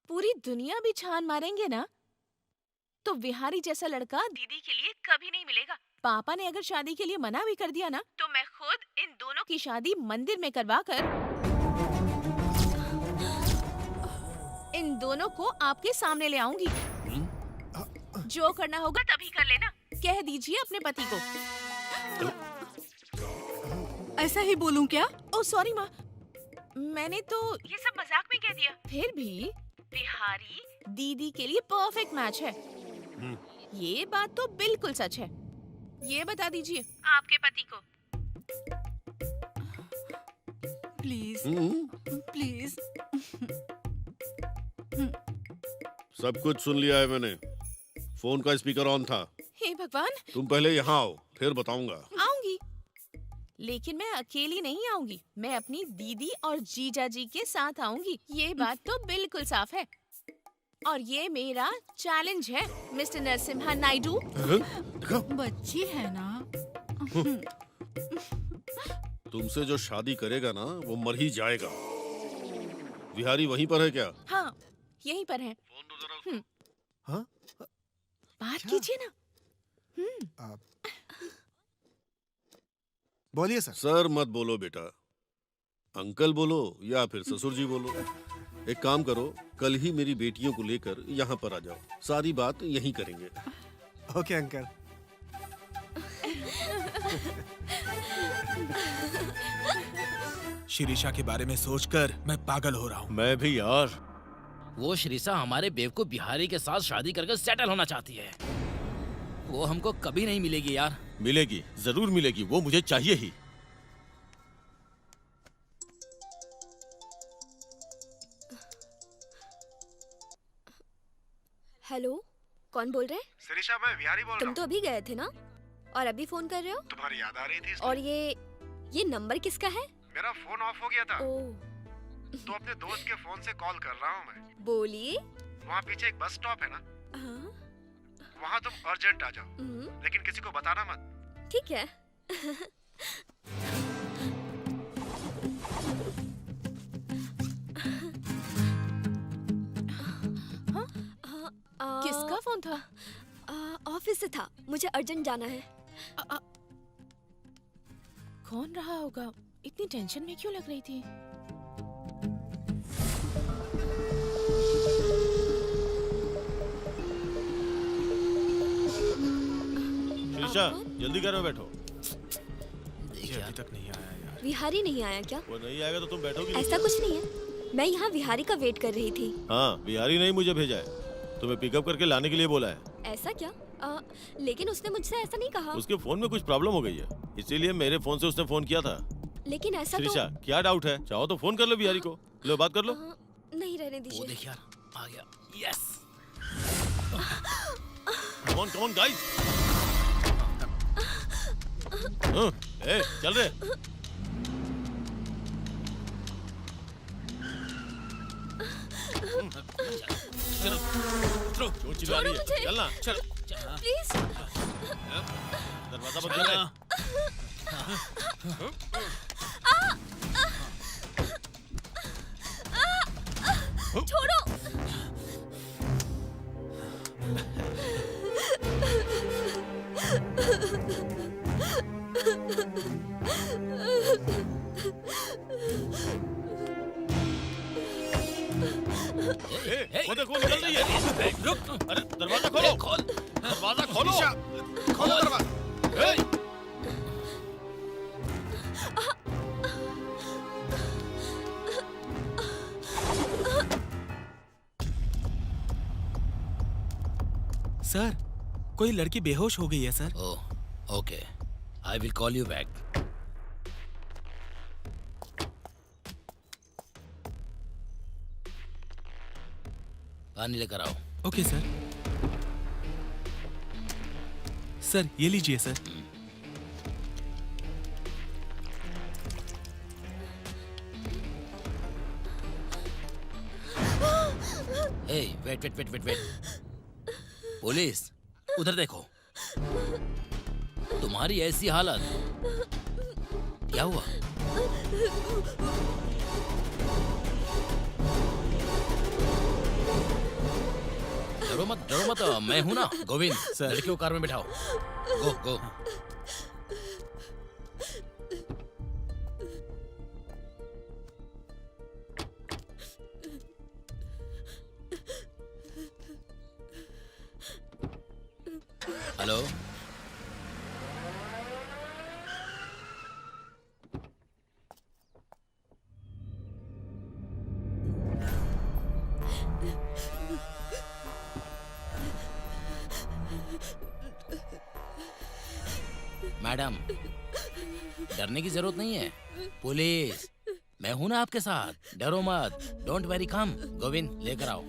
पूरी दुनिया भी छान मारेंगे ना, तो विहारी जैसा लड़का दीदी के लिए कभी नहीं मिलेगा। पापा ने अगर शादी के लिए मना भी कर दिया ना, तो मैं खुद इन दोनों की शादी मंदिर में करवा कर इन दोनों को आपके सामने ले आऊंगी। जो करना होगा तभी कर लेना। कह दीजिए अपने पति को। ऐसा ही बोलूं क्या? ओह सॉरी माँ, मैंने तो ये सब मजाक में कह दिया। फिर भी बिहारी दीदी के लिए परफेक्ट मैच है। ये बात तो बिल्कुल सच है। ये बता दीजिए आपके पति को। Please please. सब कुछ सुन लिया है मैंने। फोन का स्पीकर ऑन था। हे भगवान। तुम पहले यहाँ आओ, फिर बताऊंगा। आऊंगी, लेकिन मैं अकेली नहीं आऊंगी। मैं अपनी दीदी और जीजा जी के साथ आऊंगी। ये बात तो बिल्कुल साफ है। और ये मेरा चैलेंज है मिस्टर नरसिम्हा नायडू। बच्ची है ना। तुमसे जो शादी करेगा ना वो मर ही जाएगा। विहारी वहीं पर है क्या? हाँ, यहीं पर है। हाँ? बात कीजिए ना। बोलिए सर। सर मत बोलो बेटा, अंकल बोलो या फिर ससुर जी बोलो। एक काम करो, कल ही मेरी बेटियों को लेकर यहाँ पर आ जाओ। सारी बात यहीं करेंगे। Okay uncle. शिरीषा के बारे में सोचकर मैं पागल हो रहा हूँ। मैं भी यार। वो श्रीषा हमारे बेवकूफ बिहारी के साथ शादी करके सेटल होना चाहती है। वो हमको कभी नहीं मिलेगी यार। मिलेगी, जरूर मिलेगी। वो मुझे चाहिए ही। हेलो, कौन बोल रहे हैं? शिरीषा, मैं विहारी बोल रहा तुम तो अभी गए थे ना, और अभी फोन कर रहे हो? तुम्हारी याद आ रही थी। और ये नंबर किसका है? मेरा फोन ऑफ हो गया था। ओह, तो अपने दोस्त के फोन से कॉल कर रहा हूँ मैं। बोलिए। वहाँ पीछे एक बस स्टॉप है ना, हाँ? वहाँ तुम अर्जेंट आ जाओ, लेकिन किसी को बताना मत। ठीक है। किसका फोन था? ऑफिस से था, मुझे अर्जेंट जाना है। कौन रहा होगा? इतनी टेंशन में क्यों लग रही थी? शिरीषा, जल्दी करो, बैठो। अभी तक नहीं आया यार। विहारी नहीं आया क्या? वो नहीं आएगा तो तुम बैठोगी? ऐसा कुछ नहीं है, मैं यहाँ विहारी का वेट कर रही थी। हाँ, विहारी नहीं मुझे भेजा है, तुम्हें पिकअप करके लाने के लिए बोला है। ऐसा क्या? लेकिन उसने मुझसे ऐसा नहीं कहा। उसके फोन में कुछ प्रॉब्लम हो गई है, इसीलिए मेरे फोन से उसने फोन किया था। लेकिन ऐसा शिरीषा, तो... क्या डाउट है? चाहो तो फोन कर लो बिहारी को। लो, बात कर लो। नहीं, रहने दीजिए। वो देख यार, आ गया। Yes. Come on, come on guys. ए, चल रे। चलो, क्यों चिल्ला रही है? चलना, चल। प्लीज। दरवाजा बंद कर ले। छोड़ो। वो देखो, निकल रही है। रुक, अरे दरवाजा खोलो। खोल, दरवाजा खोलो। खोलो दरवाजा। सर, कोई लड़की बेहोश हो गई है sir. Oh, okay, I will call you back. पानी लेकर आओ। Okay sir. सर, ये लीजिए sir. Hey, wait wait wait wait wait. Police, उधर देखो। तुम्हारी ऐसी हालत, क्या हुआ? डरो मत, मैं हूं ना। गोविंद, लड़की को कार में बिठाओ। गो गो। हेलो, मैडम, डरने की जरूरत नहीं है। पुलिस, मैं हूं ना आपके साथ, डरो मत। डोंट वेरी, कम। गोविंद, लेकर आओ।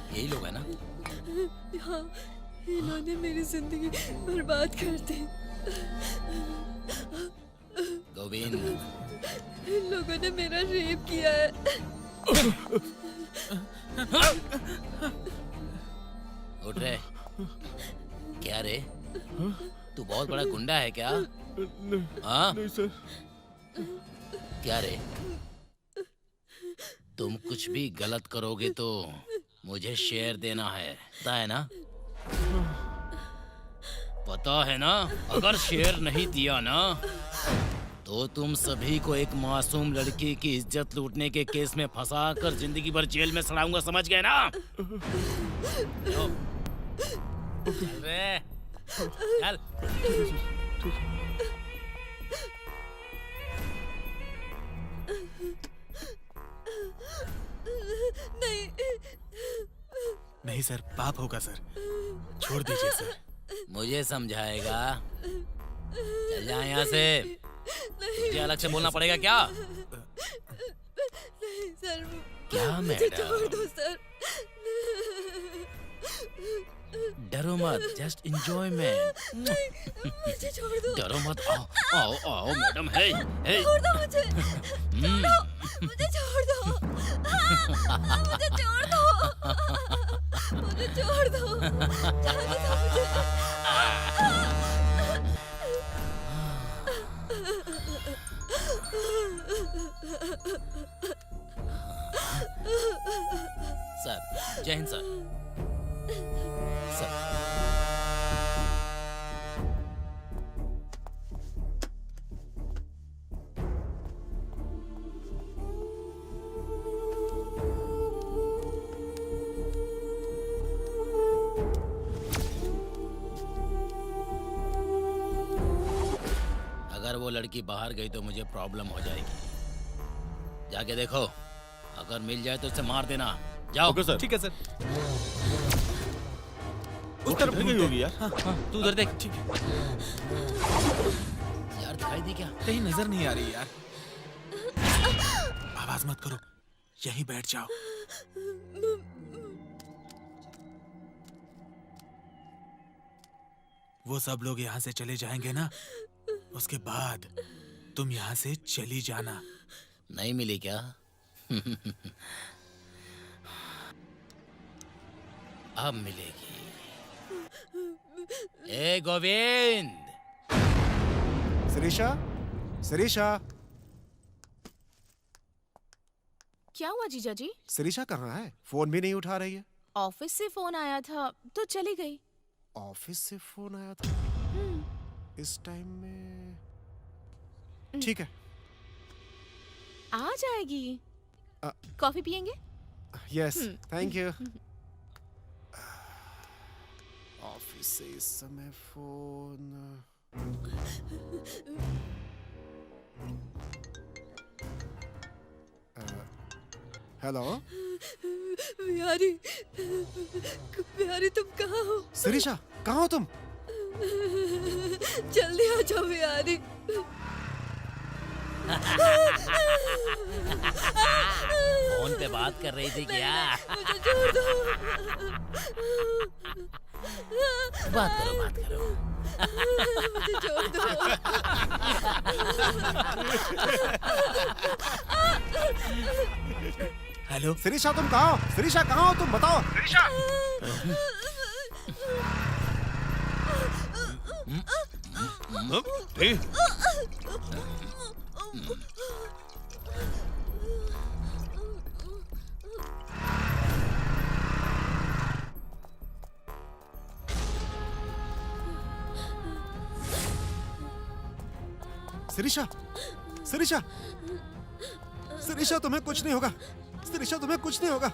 यही लोग है ना? हाँ, इन्होंने मेरी जिंदगी बर्बाद कर दी। गोविंद, इन लोगों ने मेरा रेप किया है। उठ रे। क्या रे, तू बहुत बड़ा गुंडा है क्या? हाँ? नहीं सर। क्या रे, तुम कुछ भी गलत करोगे तो मुझे शेयर देना है, पता है ना? पता है ना? अगर शेयर नहीं दिया ना तो तुम सभी को एक मासूम लड़की की इज्जत लूटने के केस में फंसा कर जिंदगी भर जेल में सड़ाऊंगा, समझ गए ना? अरे, चल। नहीं सर, पाप होगा सर, छोड़ दीजिए सर। मुझे समझाएगा? चल जा यहाँ से। तुझे अलग से बोलना पड़ेगा क्या? नहीं सर, क्या मुझे मैडम? छोड़ दो सर। डरो मत, जस्ट एंजॉयमेंट। मुझे छोड़ दो। डरो मत, आओ आओ आओ मैडम। हे हे, छोड़ दो मुझे। छोड़ दो, मुझे छोड़ दो। मुझे छोड़ दो। मुझे छोड़ दो। जाने दो सर, जय हिंद सर। सर, अगर वो लड़की बाहर गई तो मुझे प्रॉब्लम हो जाएगी। जाके देखो, अगर मिल जाए तो उसे मार देना। जाओ। Okay sir. ठीक है सर। उस तरफ गई होगी यार। हाँ, तू उधर देख। ठीक है। यार दिखाई दी क्या? कहीं नजर नहीं आ रही यार। आवाज मत करो, यहीं बैठ जाओ। वो सब लोग यहाँ से चले जाएंगे ना, उसके बाद तुम यहाँ से चली जाना। नहीं मिली क्या? अब मिलेगी। ए गोविंद, शिरीषा, शिरीषा, क्या हुआ जीजा जी? शिरीषा कहाँ है? फोन भी नहीं उठा रही है। ऑफिस से फोन आया था तो चली गई। ऑफिस से फोन आया था इस टाइम में? ठीक है, आ जाएगी। अ- कॉफी पियेंगे? Yes, thank you. ऑफिस से इस समय फोन। हेलो बिहारी, बिहारी तुम कहाँ हो? शिरीषा, कहाँ हो तुम? जल्दी आ जाओ बिहारी। फोन पे बात कर रही थी क्या? मुझे छोड़ दो। बात करो, बात करो। मुझे छोड़ दो। हेलो शिरीषा, तुम कहाँ हो? शिरीषा कहाँ हो तुम? बताओ शिरीषा। शिरीषा, शिरीषा, शिरीषा, तुम्हें कुछ नहीं होगा। शिरीषा, तुम्हें कुछ नहीं होगा।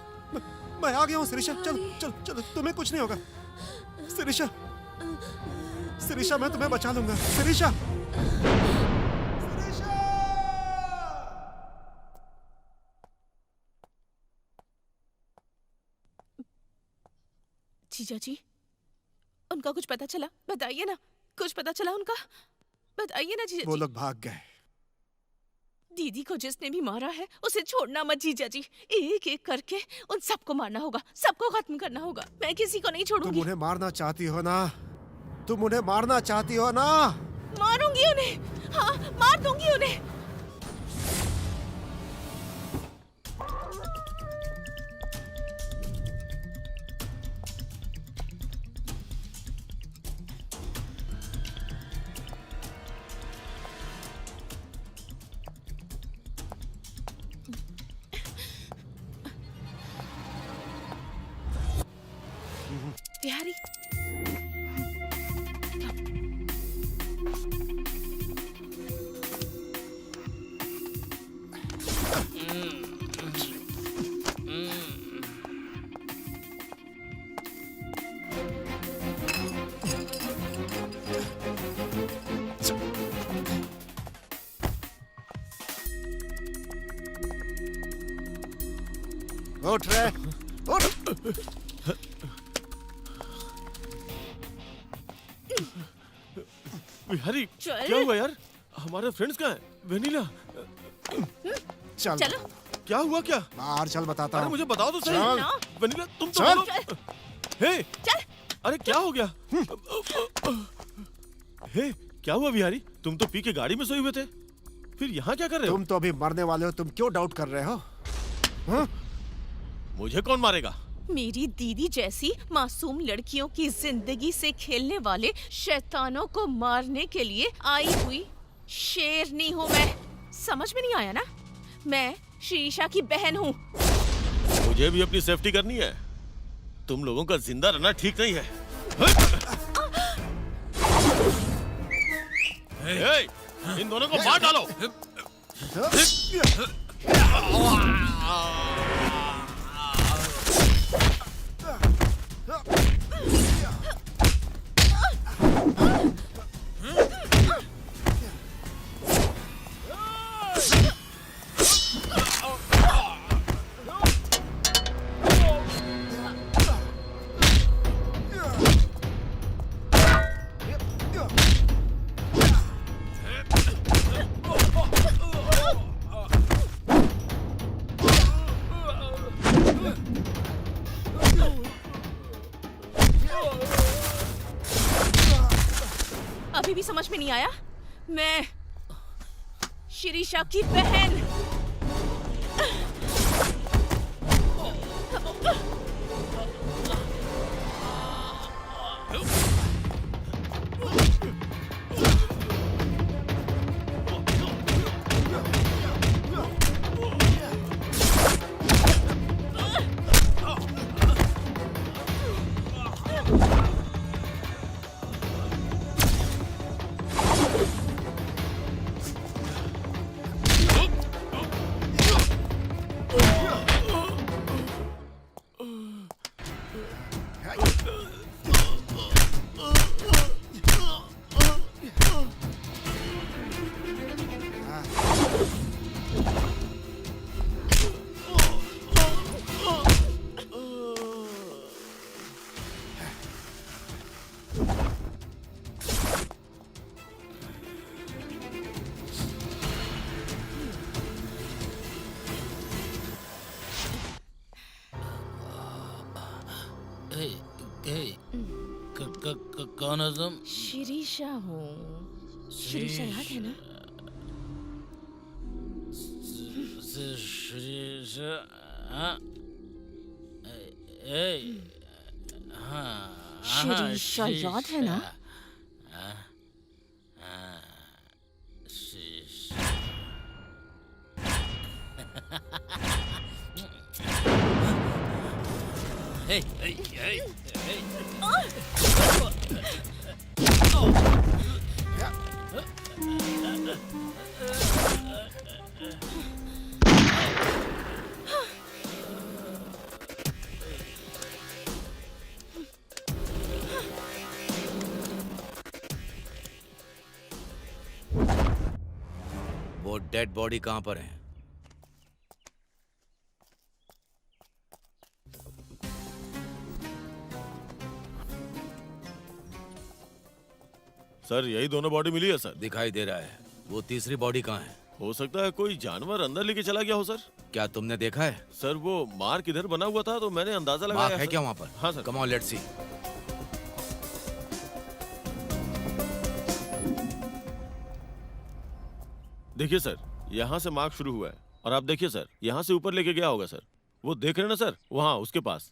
मैं आ गया हूँ शिरीषा। चलो चलो चलो, तुम्हें कुछ नहीं होगा। शिरीषा, शिरीषा, मैं तुम्हें बचा लूंगा। शिरीषा, जीजा जी, उनका कुछ पता चला? बताइए ना, कुछ पता चला उनका? बताइए ना जीजा वो जी। लोग भाग गए। दीदी को जिसने भी मारा है उसे छोड़ना मत जीजा जी। एक एक करके उन सबको मारना होगा, सबको खत्म करना होगा। मैं किसी को नहीं तुम छोड़ूंगी। उन्हें मारना चाहती हो ना? तुम उन्हें मारना चाहती हो ना? मारूंगी उन्हें, हाँ मार दूंगी उन्हें। बिहारी, उठ रे, उठ। बिहारी, चल। क्या हुआ यार? हमारे फ्रेंड्स कहाँ हैं? वेनिला, चल चलो। क्या हुआ क्या? बाहर चल, बताता अरे हूँ। मुझे बताओ तो सही। चल। वेनिला, तुम तो चल। बोलो। हे, चल। अरे क्या हो गया? हे, क्या हुआ बिहारी? तुम तो पी के गाड़ी में सोए हुए थे, फिर यहाँ क्या कर रहे हो? तुम तो अभी मरने वाले हो, तुम क्यों डाउट कर रहे हो? हाँ? मुझे कौन मारेगा? मेरी दीदी जैसी मासूम लड़कियों की जिंदगी से खेलने वाले शैतानों को मारने के लिए आई हुई शेरनी हूँ मैं। समझ में नहीं आया ना? मैं शीशा की बहन हूँ। मुझे भी अपनी सेफ्टी करनी है। तुम लोगों का जिंदा रहना ठीक नहीं है। हे, इन दोनों को मार डालो। अभी भी समझ में नहीं आया? मैं शिरीषा की बहन। ए, कौन हो तुम? शिरीषा हूँ। शिरीषा याद है ना? शिरीषा, हाँ, हाँ, शिरीषा याद है ना? Hey, hey, hey, hey. वो डेड बॉडी कहाँ पर है? सर यही दोनों बॉडी मिली है सर। दिखाई दे रहा है। वो तीसरी बॉडी कहाँ है? हो सकता है कोई जानवर अंदर लेके चला गया हो सर। क्या तुमने देखा है? सर वो मार्क इधर बना हुआ था तो मैंने अंदाजा लगाया मार्क है क्या वहाँ पर? हाँ sir. Come on let's see. देखिए सर, यहाँ से मार्क शुरू हुआ है और आप देखिए सर, यहाँ से ऊपर लेके गया होगा सर। वो देख रहे हैं ना सर, वहाँ उसके पास।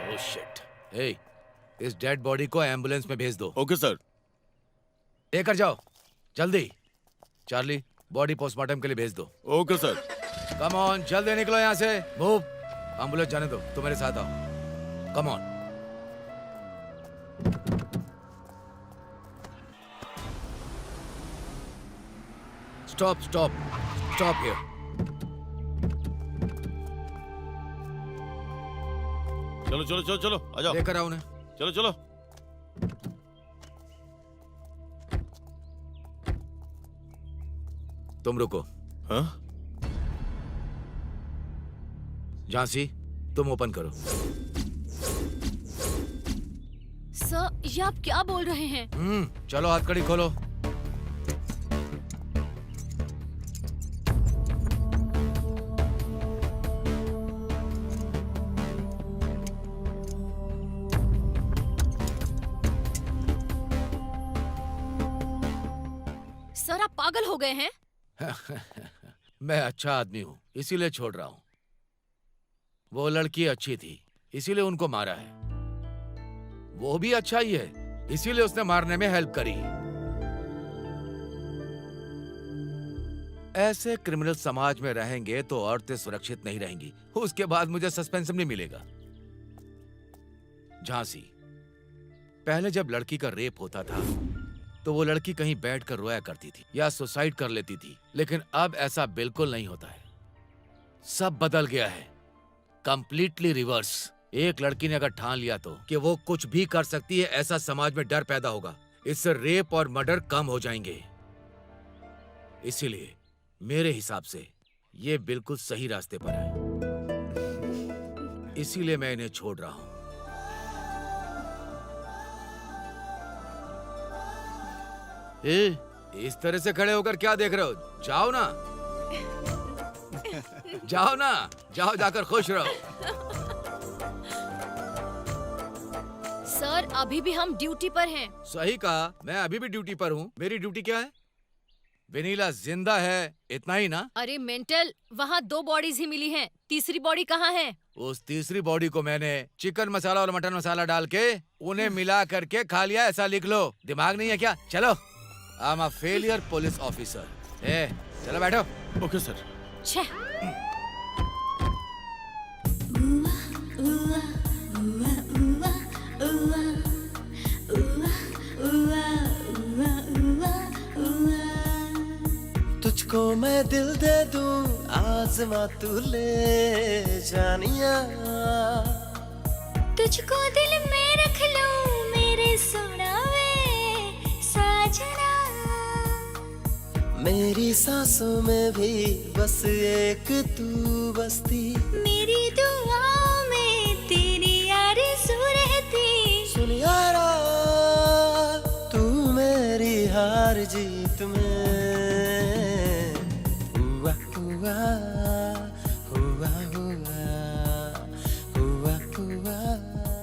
Oh shit. ए, इस डेड बॉडी को एम्बुलेंस में भेज दो। Okay sir. लेकर जाओ जल्दी। चार्ली, बॉडी पोस्टमार्टम के लिए भेज दो। Okay sir. कम ऑन, जल्दी निकलो यहाँ से। मूव। एम्बुलेंस जाने दो, तुम मेरे साथ आओ। Come on. Stop stop stop here. चलो चलो चलो चलो, आ जाओ। लेकर आओ उन्हें। चलो चलो। तुम रुको। हाँ? झांसी, तुम ओपन करो। सर, ये आप क्या बोल रहे हैं? चलो हथकड़ी खोलो। सर, आप पागल हो गए हैं? मैं अच्छा आदमी हूँ, इसीलिए छोड़ रहा हूँ। वो लड़की अच्छी थी, इसीलिए उनको मारा है। वो भी अच्छा ही है, इसीलिए उसने मारने में हेल्प करी। ऐसे क्रिमिनल समाज में रहेंगे तो औरतें सुरक्षित नहीं रहेंगी। उसके बाद मुझे सस्पेंशन भी मिलेगा। झांसी, पहले जब लड़की का रेप होता था तो वो लड़की कहीं बैठकर रोया करती थी या सुसाइड कर लेती थी, लेकिन अब ऐसा बिल्कुल नहीं होता है। सब बदल गया है, कंप्लीटली रिवर्स। एक लड़की ने अगर ठान लिया तो कि वो कुछ भी कर सकती है, ऐसा समाज में डर पैदा होगा। इससे रेप और मर्डर कम हो जाएंगे। इसीलिए मेरे हिसाब से ये बिल्कुल सही रास्ते पर है, इसीलिए मैं इन्हें छोड़ रहा हूं। इस तरह से खड़े होकर क्या देख रहे हो? जाओ ना, जाओ ना, जाओ जाकर खुश रहो। सर, अभी भी हम ड्यूटी पर हैं। सही कहा, मैं अभी भी ड्यूटी पर हूँ। मेरी ड्यूटी क्या है? वेनिला जिंदा है, इतना ही ना? अरे मेंटल, वहाँ 2 बॉडीज ही मिली हैं। तीसरी बॉडी कहाँ है? उस तीसरी बॉडी को मैंने चिकन मसाला और मटन मसाला डाल के उन्हें मिला करके खा लिया, ऐसा लिख लो। दिमाग नहीं है क्या? चलो। I am a failure police officer. चलो बैठो। Okay sir. छह। तुझको मैं दिल दे दूं, आजमा तू ले जानिया। तुझको दिल में रख लूं, मेरे सोना वे साजना। मेरी सांसों में भी बस एक तू बसती, मेरी दुआओं में तेरी आरज़ू रहती। सुन यारा, तू मेरी हार जीत में हुआ हुआ।